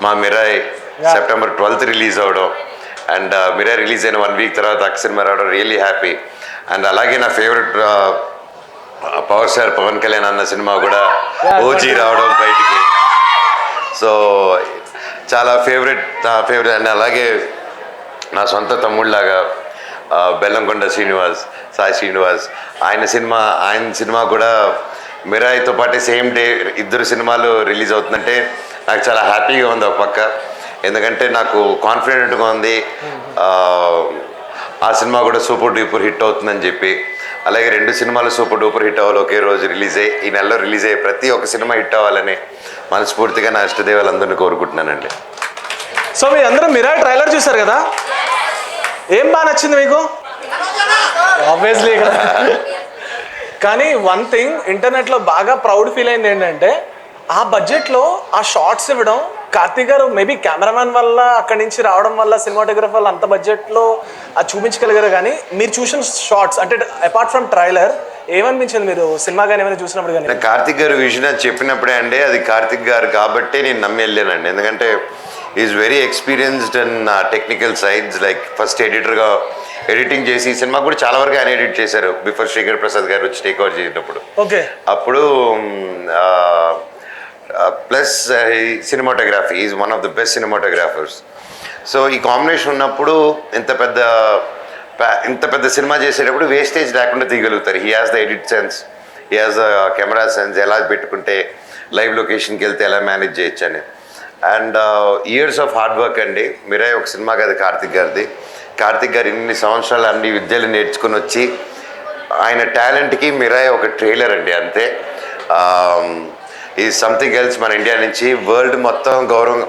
మా మిరాయ్ సెప్టెంబర్ 12th రిలీజ్ అవ్వడం, అండ్ మిరాయ్ రిలీజ్ అయిన 1 week తర్వాత అక్క సినిమా రావడం రియల్లీ హ్యాపీ. అండ్ అలాగే నా favourite power star Pawan Kalyan అన్న సినిమా కూడా ఓజీ రావడం బయటికి. సో చాలా ఫేవరెట్ అండ్ అలాగే నా సొంత తమ్ముళ్ళలాగా బెల్లంకొండ సాయి శ్రీనివాస్ ఆయన సినిమా కూడా మిరాయితో పాటే సేమ్ డే 2 సినిమాలు రిలీజ్ అవుతుందంటే నాకు చాలా హ్యాపీగా ఉంది ఒక పక్క. ఎందుకంటే నాకు కాన్ఫిడెంట్గా ఉంది ఆ సినిమా కూడా సూపర్ డూపర్ హిట్ అవుతుందని చెప్పి. అలాగే 2 సినిమాలు సూపర్ డూపర్ హిట్ అవ్వాలి, ఒకే రోజు రిలీజ్ అయ్యి ఈ నెలలో రిలీజ్ అయ్యే ప్రతి ఒక్క సినిమా హిట్ అవ్వాలని మనస్ఫూర్తిగా నా ఇష్టదేవాలందరినీ కోరుకుంటున్నానండి. సో మీ అందరూ మిరాయ్ ట్రైలర్ చూసారు కదా, ఏం బాగా నచ్చింది మీకు? ఆబ్వియస్లీ. కానీ వన్ థింగ్ ఇంటర్నెట్లో బాగా ప్రౌడ్ ఫీల్ అయింది ఏంటంటే ఆ బడ్జెట్లో ఆ షార్ట్స్ ఇవ్వడం. కార్తీక్ గారు మేబీ కెమెరామ్యాన్ వల్ల అక్కడి నుంచి రావడం వల్ల సినిమాటోగ్రఫర్ వల్ల అంత బడ్జెట్లో అది చూపించగలిగారు. కానీ మీరు చూసిన షార్ట్స్ అంటే అపార్ట్ ఫ్రమ్ ట్రైలర్ ఏమనిపించింది మీరు సినిమా కానీ ఏమైనా చూసినప్పుడు? కానీ కార్తీక్ గారు విషయం చెప్పినప్పుడే అంటే అది కార్తీక్ గారు కాబట్టి నేను నమ్మి వెళ్ళానండి. ఎందుకంటే is very experienced in technical sides. Like first ఎడిటర్గా ఎడిటింగ్ చేసి ఈ సినిమా కూడా చాలా వరకు ఆయన ఎడిట్ చేశారు బిఫోర్ శ్రీకర్ ప్రసాద్ గారు వచ్చి టేక్ ఓవర్ చేసినప్పుడు. ఓకే. అప్పుడు plus cinematography is one of the best cinematographers. So ఈ కాంబినేషన్ ఉన్నప్పుడు ఇంత పెద్ద సినిమా చేసేటప్పుడు వేస్టేజ్ లేకుండా తీయగలుగుతారు. He has the edit sense, he has the camera sense, ఎలా పెట్టుకుంటే లైవ్ లొకేషన్కి వెళ్తే ఎలా మేనేజ్ చేయొచ్చు అని. And years of hard work అండి. మిరాయ్ ఒక సినిమా కాదు కార్తీక్ గారిది. కార్తీక్ గారు ఇన్ని సంవత్సరాలు అన్ని విద్యలు నేర్చుకుని వచ్చి ఆయన టాలెంట్కి మిరాయ్ ఒక ట్రైలర్ అండి, అంతే. ఈ సంథింగ్ ఎల్స్. మన ఇండియా నుంచి వరల్డ్ మొత్తం గౌరవం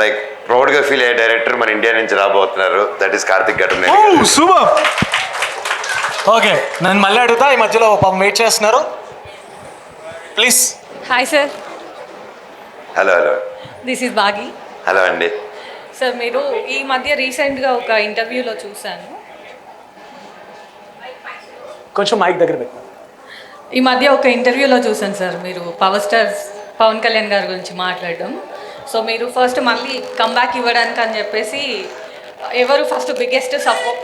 లైక్ ప్రౌడ్గా ఫీల్ అయ్యే డైరెక్టర్ మన ఇండియా నుంచి రాబోతున్నారు. దట్ ఈస్ కార్తీక్ గారు. సూపర్. ఓకే, నేను మళ్ళీ అడుగుతా, ఈ మధ్యలో పాపం వెయిట్ చేస్తున్నారు, please. Hi sir. Hello. This is Bagi. Hello అండి. సార్ మీరు ఈ మధ్య రీసెంట్గా ఒక ఇంటర్వ్యూలో చూశాను, కొంచెం మైక్ దగ్గర పెట్టు. ఈ మధ్య ఒక ఇంటర్వ్యూలో చూశాను సార్ మీరు పవర్ స్టార్ పవన్ కళ్యాణ్ గారి గురించి మాట్లాడడం. సో మీరు ఫస్ట్ మళ్ళీ కంబ్యాక్ ఇవ్వడానికి అని చెప్పేసి ఎవరు ఫస్ట్ బిగ్గెస్ట్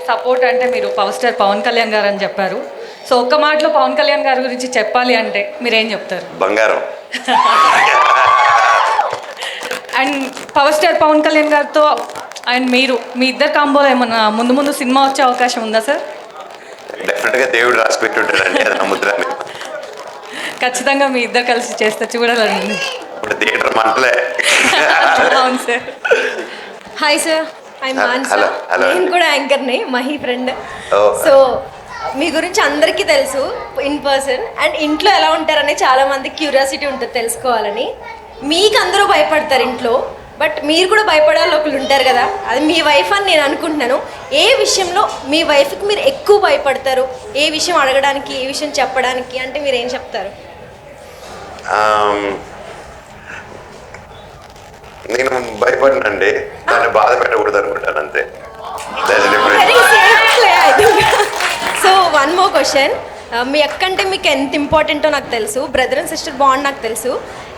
సపోర్ట్ అంటే మీరు పవర్ స్టార్ పవన్ కళ్యాణ్ గారు అని చెప్పారు. సో ఒక్క మాటలో పవన్ కళ్యాణ్ గారి గురించి చెప్పాలి అంటే మీరేం చెప్తారు? బంగారం. And power star Pawan Kalyan గారితో అండ్ మీరు మీ ఇద్దరు కాంబోలో ఏమన్నా ముందు సినిమా వచ్చే అవకాశం ఉందా సార్? డెఫినెట్గా దేవుడు రాసి పెట్టుంటాడండి, అది నమ్ముతున్నాను. ఖచ్చితంగా మీ ఇద్దరు కలిసి చేస్తే చూడాలండి. ఇప్పుడు థియేటర్ మంటలే. అవును sir. Hi sir, I Mansa. నేను కూడా యాంకర్ని, మహి ఫ్రెండ్. సో మీ గురించి అందరికీ తెలుసు ఇన్ పర్సన్, అండ్ ఇంట్లో ఎలా ఉంటారని చాలా మందికి క్యూరియాసిటీ ఉంటుంది తెలుసుకోవాలని. మీకు అందరూ భయపడతారు ఇంట్లో, బట్ మీరు కూడా భయపడాలి ఒకళ్ళు ఉంటారు కదా, అది మీ వైఫ్ అని నేను అనుకుంటున్నాను. ఏ విషయంలో మీ వైఫ్కి మీరు ఎక్కువ భయపడతారు? ఏ విషయం అడగడానికి, ఏ విషయం చెప్పడానికి అంటే మీరు ఏం చెప్తారు? నేను భయపడినండి, దాన్ని బాధ పెట్టకూడదు అనుకుంటాను అంతే. సో వన్ మోర్ క్వశ్చన్, మీ అక్క అంటే మీకు ఎంత ఇంపార్టెంటో నాకు తెలుసు, బ్రదర్ అండ్ సిస్టర్ బాండ్ నాకు తెలుసు,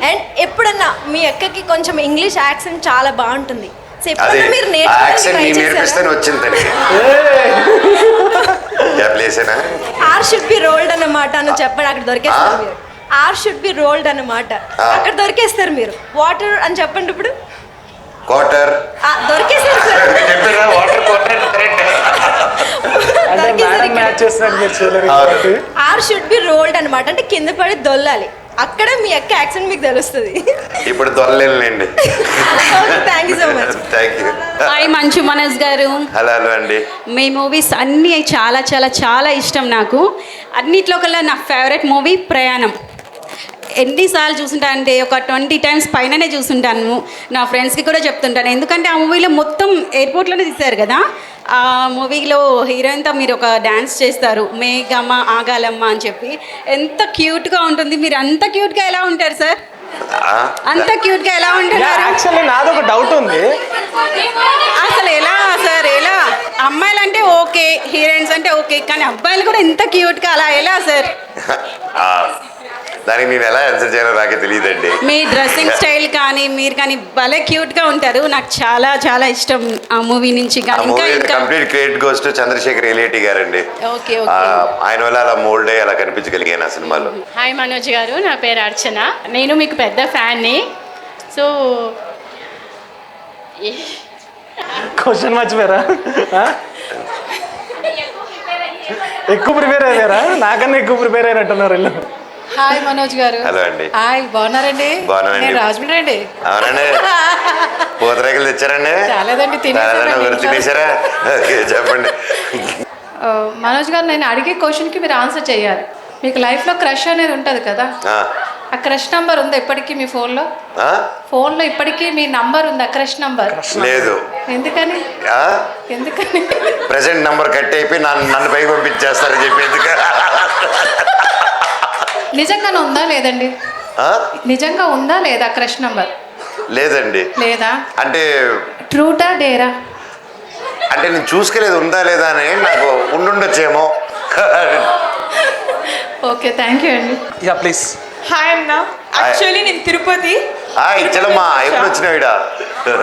అండ్ ఎప్పుడన్నా మీ అక్కకి కొంచెం ఇంగ్లీష్ యాక్సెంట్ చాలా బాగుంటుంది. సో అదే ఎప్పుడన్నా మీరు యాక్సెంట్ నేను నేర్పిస్తాను వచ్చింది తనకి. ప్లేసేనా ఆర్ షుడ్ బి రోల్డ్ అన్నమాట అని చెప్పండి, అక్కడ దొరికేస్తారు మీరు. ఆర్ షుడ్ బి రోల్డ్ అన్నమాట, అక్కడ దొరికేస్తారు మీరు. వాటర్ అని చెప్పండి ఇప్పుడు. క్వార్టర్ దొరికేసారు సార్. వాటర్ క్వార్టర్ అంటే మేడం మ్యాచ్ చేస్తున్నట్టు మీరు చూడలేరు కాబట్టి. ఆర్ షుడ్ బి రోల్డ్ అన్నమాట, అంటే కింద పడి దొల్లాలి. అక్కడ మీ అక్క యాక్సెంట్ మీకు తెలుస్తుంది. ఇప్పుడు దొరలేండి. Thank you so much. Thank you. Hi Manchu Manoj గారు. హలో హలో అండి. మీ మూవీస్ అన్నీ చాలా చాలా చాలా ఇష్టం నాకు. అన్నిట్లో కల్లా నా ఫేవరెట్ మూవీ ప్రయాణం. ఎన్నిసార్లు చూసుంటాను అంటే ఒక 20 times పైననే చూసుంటాను. నా ఫ్రెండ్స్కి కూడా చెప్తుంటాను, ఎందుకంటే ఆ మూవీలో మొత్తం ఎయిర్పోర్ట్లోనే తీశారు కదా. ఆ మూవీలో హీరోయిన్తో మీరు ఒక డ్యాన్స్ చేస్తారు, మేఘమ్మ ఆగాలమ్మ అని చెప్పి. ఎంత క్యూట్గా ఉంటుంది. మీరు అంత క్యూట్గా ఎలా ఉంటారు సార్? అంత క్యూట్గా ఎలా ఉంటారు? యాక్చువల్లీ నాది ఒక డౌట్ ఉంది, అసలు ఎలా సార్? ఎలా? అమ్మాయిలు అంటే ఓకే, హీరోయిన్స్ అంటే ఓకే, కానీ అబ్బాయిలు కూడా ఎంత క్యూట్గా అలా ఎలా సార్? దానికి నేను ఎలా ఆన్సర్ చేయాలో నాకే తెలియదండి. మీ డ్రెస్సింగ్ స్టైల్ కానీ మీరు కానీ భలే క్యూట్గా ఉంటారు. నాకు చాలా చాలా ఇష్టం ఆ మూవీ నుంచి. Complete credit goes to Chandrasekhar Yeleti గారండి. ఓకే. ఆయన వల్ల అలా మోల్డ్ అయ్యి అలా కనిపించగలిగాను ఆ సినిమాలో. హాయ్ మనోజ్ గారు, నా పేరు అర్చన. నేను మీకు పెద్ద ఫ్యాన్ని. సో క్వశ్చన్ మర్చిపోయారా? ఎక్కువ ప్రిపేర్ అయ్యారా? నాకన్నా ఎక్కువ ప్రిపేర్ అయినట్టున్నారు వీళ్ళు. హాయ్ మనోజ్ గారు. హలో అండి. హాయ్, బాగున్నారండి? బాగున్నానండి. నేను రాజమండ్రి అండి. అవునండి. పూతరేకలు తెచ్చారండి? చాలేదండి, తినేసారా? చెప్పండి. మనోజ్ గారు, నేను అడిగే క్వశ్చన్కి మీరు ఆన్సర్ చేయాలి. మీకు లైఫ్లో క్రష్ అనేది ఉంటుంది కదా, ఆ క్రష్ నంబర్ ఉందా ఇప్పటికీ మీ ఫోన్లో? ఫోన్లో ఇప్పటికీ మీ నంబర్ ఉందా, క్రష్ నంబర్? లేదు. ఎందుకని? ఎందుకని? ప్రెసెంట్ నంబర్ కట్ అయిపోయి నన్ను పైకి పంపించేస్తారని చెప్పి. ఎందుకు? నిజంగానే ఉందా లేదండి? నిజంగా ఉందా లేదా క్రష్ నంబర్? లేదండి. లేదా అంటే ట్రూటా డేరా? అంటే నేను చూసుకోలేదు ఉందా లేదా అని. నాకు ఉండుండొచ్చేమో. ఓకే, థ్యాంక్ యూ అండి. Yeah please. హాయ్ అన్న, యాక్చువల్లీ నేను తిరుపతి. ఇచ్చలమ్మా, ఎప్పుడు వచ్చినావు?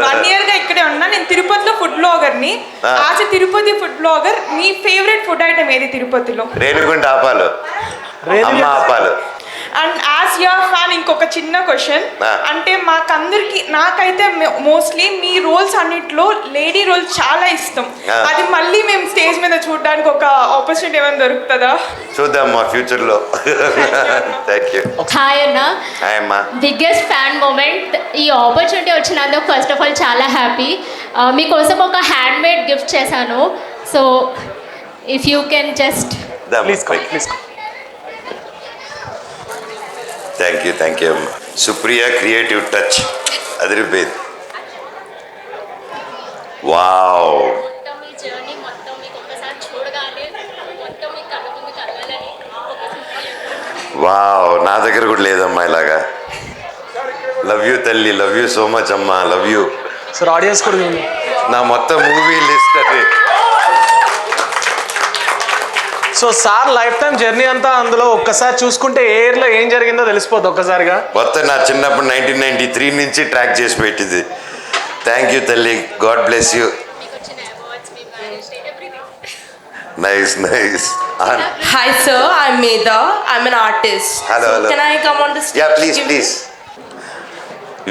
1 year గా ఇక్కడే ఉన్నా. నేను తిరుపతిలో ఫుడ్ బ్లాగర్ని. యాజ్ తిరుపతి ఫుడ్ బ్లాగర్, మీ ఫేవరెట్ ఫుడ్ ఐటమ్ ఏది తిరుపతిలో? రేణుగుంట ఆపాలు, అమ్మ ఆపాలు. అండ్ యాజ్ యువర్ ఫ్యాన్ ఇంకొక చిన్న క్వశ్చన్, అంటే మాకందరికి, నాకైతే మోస్ట్లీ మీ రోల్స్ అన్నిట్లో లేడీ రోల్ చాలా ఇష్టం. అది మళ్ళీ మేము స్టేజ్ మీద చూడడానికి ఒక ఆపర్చునిటీ ఏమైనా దొరుకుతుందా? చూద్దాం మా ఫ్యూచర్ లో. Thank you. హాయ్ అన్న. హాయ్ అమ్మా. Biggest fan moment. ఈ ఆపర్చునిటీ వచ్చినందుకు ఫస్ట్ ఆఫ్ ఆల్ చాలా హ్యాపీ. మీకోసం ఒక హ్యాండ్ మేడ్ గిఫ్ట్ చేశాను. So if you can just please please. Thank you అమ్మా. సుప్రియ క్రియేటివ్ టచ్ అదిరిపోయింది. వావ్. వావ్, నా దగ్గర కూడా లేదమ్మా ఇలాగా. లవ్ యూ తల్లి, లవ్ యూ సో మచ్ అమ్మా, లవ్ యూ. సార్ ఆడియన్స్ కూడా నా మొత్తం మూవీ లిస్ట్ అది. So sir life time journey అంతా అందులో ఒక్కసారి చూసుకుంటే ఎయిర్లో ఏం జరిగిందో తెలిసిపోద్ది ఒక్కసారిగా. మొత్తం నా చిన్నప్పుడు 1993 నుంచి ట్రాక్ చేసి పెట్టింది. థ్యాంక్ యూ తల్లి, God bless you. Nice nice. Hi sir, I'm Medha. I'm an artist. Hello, hello. Can I come on the stage? Yeah, please.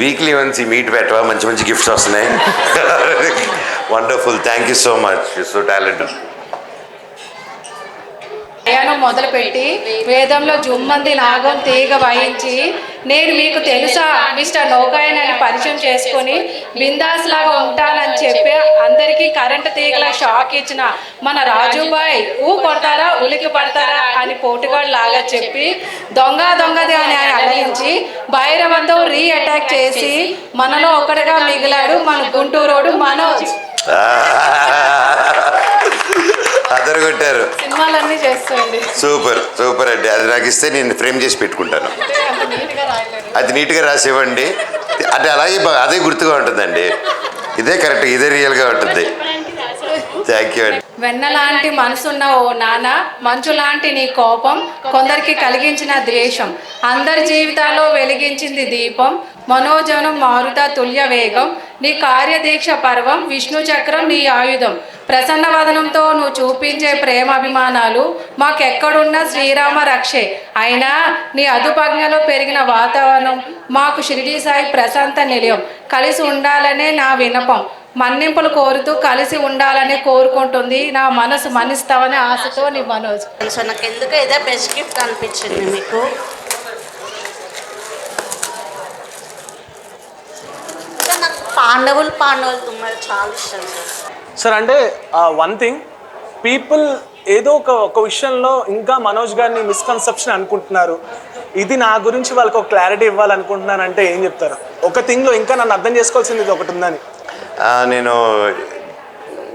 Weekly once ఈ మీట్ పెట్టవా? మంచి మంచి గిఫ్ట్స్ వస్తున్నాయి. Wonderful, thank you so much, you so talented. ప్రయాణం మొదలుపెట్టి వేదంలో జుమ్మంది నాగం తీగ వహించి నేను మీకు తెలుసా మిస్టర్ నౌకాయన్ అని పరిచయం చేసుకొని బిందాస్ లాగా ఉంటానని చెప్పి అందరికీ కరెంటు తీగల షాక్ ఇచ్చిన మన రాజుబాయ్ కొడతారా ఉలికి పడతారా అని పోటుగాడు లాగా చెప్పి దొంగది అని ఆయన అలరించి భైరవంతో అటాక్ చేసి మనలో ఒకటిగా మిగిలాడు మన గుంటూరోడు మనోజ్. అదరు కొట్టారు. సినిమాలన్నీ చేస్తాయండి. సూపర్ అండి. అది నాకు ఇస్తే నేను ఫ్రేమ్ చేసి పెట్టుకుంటాను. అది నీట్గా రాసివ్వండి. అంటే అలాగే అదే గుర్తుగా ఉంటుందండి. ఇదే కరెక్ట్, ఇదే రియల్గా ఉంటుంది. థ్యాంక్ యూ అండి. వెన్న లాంటి మనసున్న ఓ నాన్న, మంచు లాంటి నీ కోపం, కొందరికి కలిగించిన ద్వేషం, అందరి జీవితాల్లో వెలిగించింది దీపం, మనోజనం మారుత తుల్య వేగం, నీ కార్యదీక్ష పర్వం, విష్ణు చక్రం నీ ఆయుధం, ప్రసన్న వదనంతో నువ్వు చూపించే ప్రేమాభిమానాలు మాకెక్కడున్న శ్రీరామ రక్షే. అయినా నీ అదుపజ్ఞలో పెరిగిన వాతావరణం మాకు షిరిడీ సాయి ప్రశాంత నిలయం. కలిసి ఉండాలనే నా వినపం, మన్నింపులు కోరుతూ కలిసి ఉండాలని కోరుకుంటుంది నా మనసు. మన్నిస్తావని ఆశతో నీ మనోజ్. సో నాకు ఎందుకు ఇదే బెస్ట్ గిఫ్ట్ అనిపించింది మీకు. ఇంకా నాకు పాండవులు తుమ్మలు చాలా ఇష్టం సార్. సార్ అంటే వన్ థింగ్, పీపుల్ ఏదో ఒక విషయంలో ఇంకా మనోజ్ గారిని మిస్కన్సెప్షన్ అనుకుంటున్నారు. ఇది నా గురించి వాళ్ళకి ఒక క్లారిటీ ఇవ్వాలనుకుంటున్నాను అంటే ఏం చెప్తారు? ఒక థింగ్లో ఇంకా నన్ను అర్థం చేసుకోవాల్సింది ఇది ఒకటి ఉందని.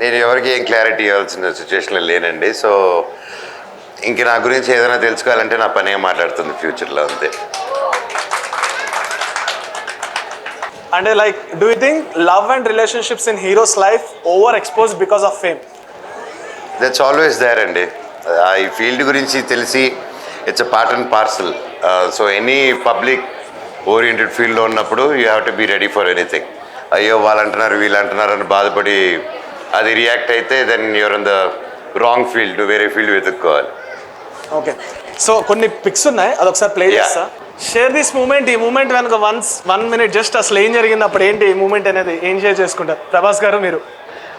నేను ఎవరికి ఏం క్లారిటీ ఇవ్వాల్సిన సిచ్యువేషన్లో లేనండి. సో ఇంక నా గురించి ఏదైనా తెలుసుకోవాలంటే నా పనే మాట్లాడుతుంది ఫ్యూచర్లో, అంతే. అంటే like do you think love and relationships in heroes life over expose because of fame? That's always there అండి. ఈ ఫీల్డ్ గురించి తెలిసి it's a part and parcel. So any public oriented ఫీల్డ్లో ఉన్నప్పుడు you have to be ready for anything. అయ్యో వాళ్ళు అంటున్నారు వీళ్ళు అంటున్నారు అని బాధపడి అది రియాక్ట్ అయితే then you're in the wrong field, వేరే ఫీల్డ్ వెతుక్కోవాలి. ఓకే, సో కొన్ని పిక్స్ ఉన్నాయి, అదొకసారి ప్లే చేస్తా. Share this moment. ఈ మూమెంట్ వెనక 1 minute జస్ట్ అసలు ఏం జరిగింది, అప్పుడు ఏంటి ఈ మూమెంట్ అనేది ఏం షేర్ చేసుకుంటారు? ప్రభాస్ గారు మీరు.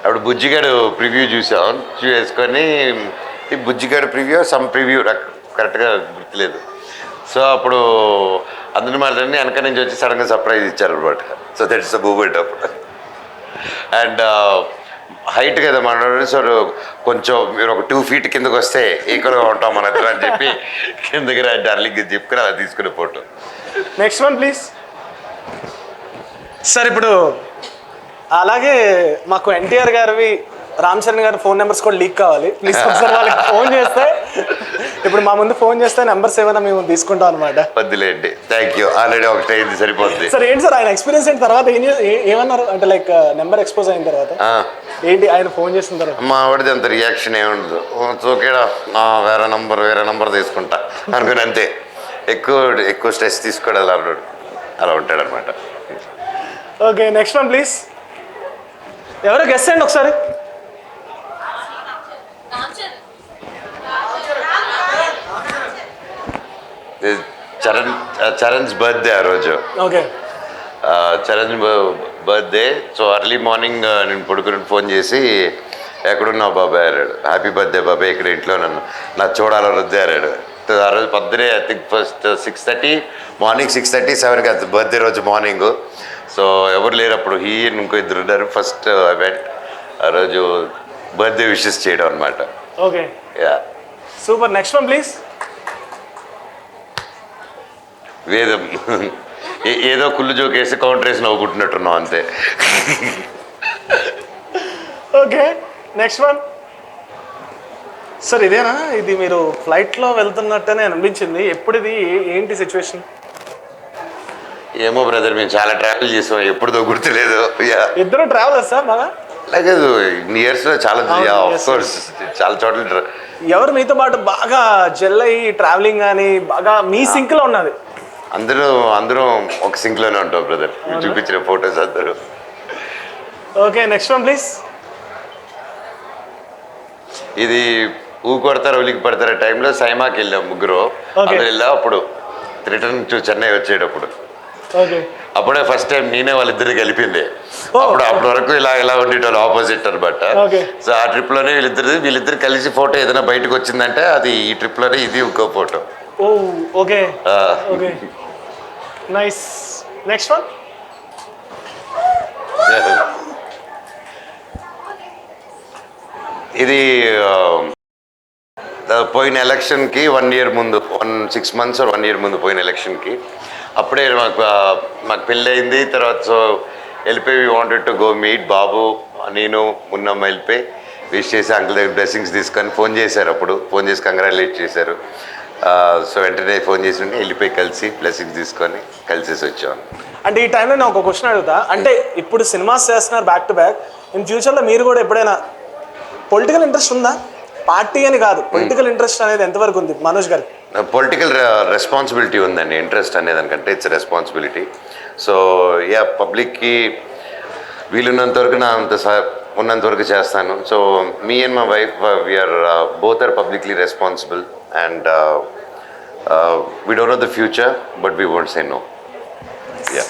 అప్పుడు బుజ్జిగాడు ప్రివ్యూ చూసుకొని ఈ బుజ్జిగాడు ప్రివ్యూ కరెక్ట్గా గుర్తులేదు. సో అప్పుడు అందులో మాట్లాడి వెనక నుంచి వచ్చి సడన్గా సర్ప్రైజ్ ఇచ్చారు అనమాట. సో దట్స్ ద మూమెంట్ అప్పుడు. అండ్ హైట్ కదా మన, సో కొంచెం మీరు ఒక 2 feet కిందకు వస్తే ఈక్వల్గా ఉంటాం మన ఇద్దరు అని చెప్పి కిందకి రా డార్లింగ్ చెప్పుకుని అలా తీసుకునే photo. Next one please. Sir ఇప్పుడు అలాగే మాకు ఎన్టీఆర్ గారివి రామ్ చరణ్ గారి ఫోన్ నెంబర్స్ కూడా లీక్ కావాలి ప్లీజ్. ఒకసారి వాళ్ళకి ఫోన్ చేస్తే, ఇప్పుడు మా ముందు ఫోన్ చేస్తే నెంబర్స్ ఏమైనా మేము తీసుకుంటాం అనమాట. వద్దులేండి, థ్యాంక్ యూ. ఆల్రెడీ ఒకటి అయింది, సరిపోతుంది. సార్ ఏంటి సార్ ఆయన ఎక్స్పీరియన్స్ అయిన తర్వాత ఏమన్నారు అంటే లైక్ నెంబర్ ఎక్స్పోజ్ అయిన తర్వాత ఏంటి ఆయన ఫోన్ చేసిన తర్వాత? మా వాడిది అంత రియాక్షన్ ఏముండదు. ఓకేడా వేరే నంబర్ తీసుకుంటా అనుకుని అంతే. ఎక్కువ స్ట్రెస్ తీసుకోవడం అలా ఉంటాడు అనమాట. Okay, next one please. ఎవరో గెస్ట్ అండి ఒకసారి. చరణ్స్ బర్త్డే ఆ రోజు. Okay, Charan birthday. So early morning నేను పడుకుని ఫోన్ చేసి ఎక్కడున్నావు బాబాయ్ అన్నాడు. హ్యాపీ బర్త్డే బాబాయ్, ఇక్కడ ఇంట్లో నా చూడాలి వద్దే అన్నాడు. ఆ రోజు పొద్దునే ఐ థింక్ ఫస్ట్ 6:30 మార్నింగ్ 6:30 7కి అది బర్త్డే రోజు మార్నింగ్. సో ఎవరు లేరు అప్పుడు, ఇంకో 2 ఉన్నారు. ఫస్ట్ ఈవెంట్ ఆ రోజు బర్త్డే విషెస్ చేయడం అనమాట. Okay, yeah super. Next one please. వేదం ఏదో కుళ్ళు జోకేసి కౌంటర్ వేసి నవ్వుకుంటున్నట్టున్నాం అంతే. Okay, next one. సార్ ఇదేనా? ఇది మీరు ఫ్లైట్లో వెళ్తున్నట్టనే అనిపించింది. ఎప్పుడు ఇది ఏంటి సిచ్యువేషన్? ఏమో బ్రదర్, మేము చాలా ట్రావెల్ చేసాం, ఎప్పుడుదో గుర్తులేదు. ఇద్దరు ట్రావెలర్ సార్ బాగా? లేదు, ఇయర్స్లో చాలా కోర్స్ చాలా చోట్ల. ఎవరు మీతో పాటు బాగా జెల్ అయ్యి ట్రావెలింగ్ కానీ బాగా మీ సింక్లో ఉన్నది? అందరం ఒక సింక్లోనే ఉంటాం బ్రదర్, చూపించిన ఫొటోస్ అందరూ. Okay, next one please. ఇది కొడతారు ఉలికి పడతారు టైంలో సైమాకి వెళ్ళాం ముగ్గురు. అందరు వెళ్ళాం అప్పుడు రిటర్న్ టు చెన్నై వచ్చేటప్పుడు. అప్పుడే ఫస్ట్ టైం నేనే వాళ్ళిద్దరికి కలిపింది. అప్పటి వరకు ఇలా ఉండేటోళ్ళు ఆపోజిట్ అనమాట. సో ఆ ట్రిప్లోనే వీళ్ళిద్దరు కలిసి ఫోటో ఏదైనా బయటకు వచ్చిందంటే అది ఈ ట్రిప్లోనే ఇది ఇంకో photo. Okay, okay, nice. Next one. ఇది పోయిన ఎలక్షన్కి 1 year ముందు, 6 months or 1 year ముందు పోయిన ఎలక్షన్కి అప్పుడే మాకు పెళ్ళి అయింది. తర్వాత సో వెళ్ళిపోయి వాంటెడ్ టు గో మీట్ బాబు, నేను మున్నమ్మ వెళ్ళిపోయి విష్ చేసి అంకుల్ దగ్గర బ్లెస్సింగ్స్ తీసుకొని ఫోన్ చేశారు. అప్పుడు ఫోన్ చేసి కంగ్రాచులేట్ చేశారు. సో వెంటనే ఫోన్ చేసి ఉంటే వెళ్ళిపోయి కలిసి బ్లెస్సింగ్స్ తీసుకొని కలిసేసి వచ్చాను. అంటే ఈ టైంలో నేను ఒక క్వశ్చన్ అడుగుతా, అంటే ఇప్పుడు సినిమాస్ చేస్తున్నారు బ్యాక్ టు బ్యాక్, ఇన్ ఫ్యూచర్లో మీరు కూడా ఎప్పుడైనా పొలిటికల్ ఇంట్రెస్ట్ ఉందా? పార్టీ అని కాదు, పొలిటికల్ ఇంట్రెస్ట్ అనేది ఎంతవరకు ఉంది మనోజ్ గారికి? పొలిటికల్ రెస్పాన్సిబిలిటీ ఉందండి. ఇంట్రెస్ట్ అనేదానికంటే ఇట్స్ రెస్పాన్సిబిలిటీ. సో యా, పబ్లిక్కి వీలున్నంత వరకు నా ఉన్నంత వరకు చేస్తాను. So me and my wife we are both are publicly responsible and we don't know the future but we won't say no. Yeah.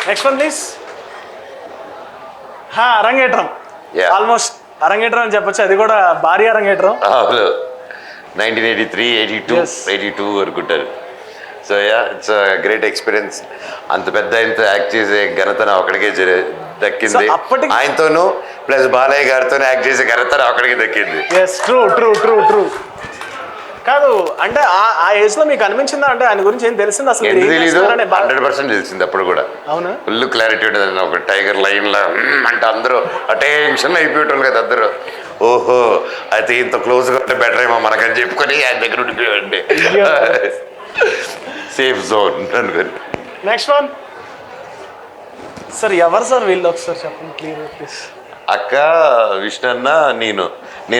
Next one please. అరంగేట్రం, ఆల్మోస్ట్ అరంగేట్రం అని చెప్పొచ్చు, అది కూడా భారీ అరంగేట్రం. 1983, 82 వరకు ఉంటారు. So yeah, it's great experience. అంత పెద్ద ఆయనతో యాక్ట్ చేసే ఘనత నా ఒక్కడికే దక్కింది. ఆయనతోనూ ప్లస్ బాలయ్య గారితో యాక్ట్ చేసే ఘనత నా ఒక్కడికే దక్కింది. True true true true. కాదు అంటే ఆ ఏజ్ లో మీకు అనిపించిందా, అంటే ఆయన గురించి ఏం తెలిసింది అసలు? ఎందుకు తెలీదు, 100% తెలిసింది అప్పుడు కూడా. అవునా? ఫుల్ క్లారిటీ ఉంటుంది. ఒక టైగర్ లైన్ లా అంటే అందరూ అటెన్షన్ అయిపోయేటోళ్ళు కదా అందరూ. ఓహో, అయితే ఇంత క్లోజ్గా ఉంటే బెటర్ ఏమో మనకని చెప్పుకొని ఆయన దగ్గర ఉండిపోయాడి. సేఫ్ జోన్ అనుకోని. Next one sir. ఎవరు సార్ వీళ్ళు, ఒకసారి చెప్పండి క్లియర్ ప్లీజ్. అక్క, విష్ణు అన్న, నేను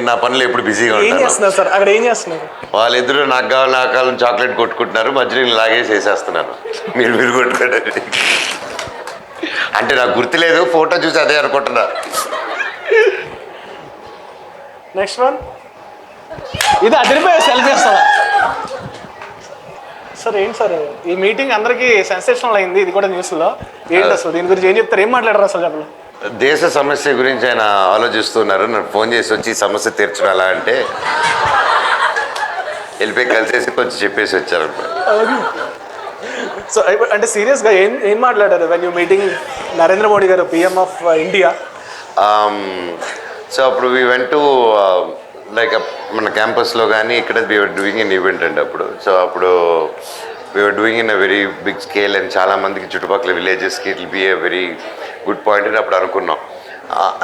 నా పనులు ఎప్పుడు బిజీగా ఏం ఉంటాను. చేస్తున్నారు సార్ అక్కడ, ఏం చేస్తున్నారు? వాళ్ళిద్దరూ నాకు కావాలని చాక్లెట్ కొట్టుకుంటున్నారు, మధ్యలో నేను లాగేసి వేసేస్తున్నాను. మీరు కొట్టుకోండి అంటే నాకు గుర్తులేదు, ఫోటో చూసి అదే అనుకుంటున్నా. Next one. ఇది అదిరిపోయే సెల్ఫీ వస్తుందా సార్? ఏంటి సార్ ఈ మీటింగ్ అందరికీ సెన్సేషనల్ అయింది, ఇది కూడా న్యూస్లో. ఏంటి అసలు దీని గురించి ఏం చెప్తారు, ఏం మాట్లాడారు అసలు చెప్పండి? దేశ సమస్య గురించి ఆయన ఆలోచిస్తున్నారు. నాకు ఫోన్ చేసి వచ్చి ఈ సమస్య తీర్చాలా అంటే వెళ్ళిపోయి కలిసేసి కొంచెం చెప్పేసి వచ్చారు. సో అంటే సీరియస్గా ఏం మాట్లాడారు when you meeting Narendra Modi గారు, పిఎం ఆఫ్ ఇండియా? సో అప్పుడు వీ వెంట్ టు లైక్ మన క్యాంపస్లో కానీ ఇక్కడ వీఆర్ డూయింగ్ ఇన్ ఈవెంట్ అండి అప్పుడు. సో అప్పుడు we are doing in a very big scale and చాలామందికి చుట్టుపక్కల విలేజెస్కి it will be a very good point అని అప్పుడు అనుకున్నాం.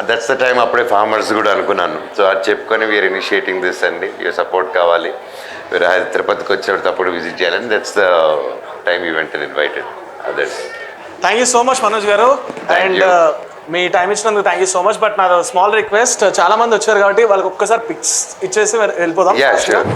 That's the time. అప్పుడే ఫార్మర్స్ కూడా అనుకున్నాను. సో అది చెప్పుకొని వీఆర్ ఇనిషియేటింగ్ దిస్ అండి, వీఆర్ సపోర్ట్ కావాలి, వీరు తిరుపతికి వచ్చినప్పుడు తప్పుడు విజిట్ చేయాలని. That's the time event invited. That's. Thank you so much Manoj గారు. అండ్ మీ టైం ఇచ్చినందుకు thank you so much. But నాది స్మాల్ రిక్వెస్ట్, చాలా మంది వచ్చారు కాబట్టి వాళ్ళకి ఒక్కసారి పిక్స్ ఇచ్చేసి వెళ్ళిపోదాం. Yeah, sure.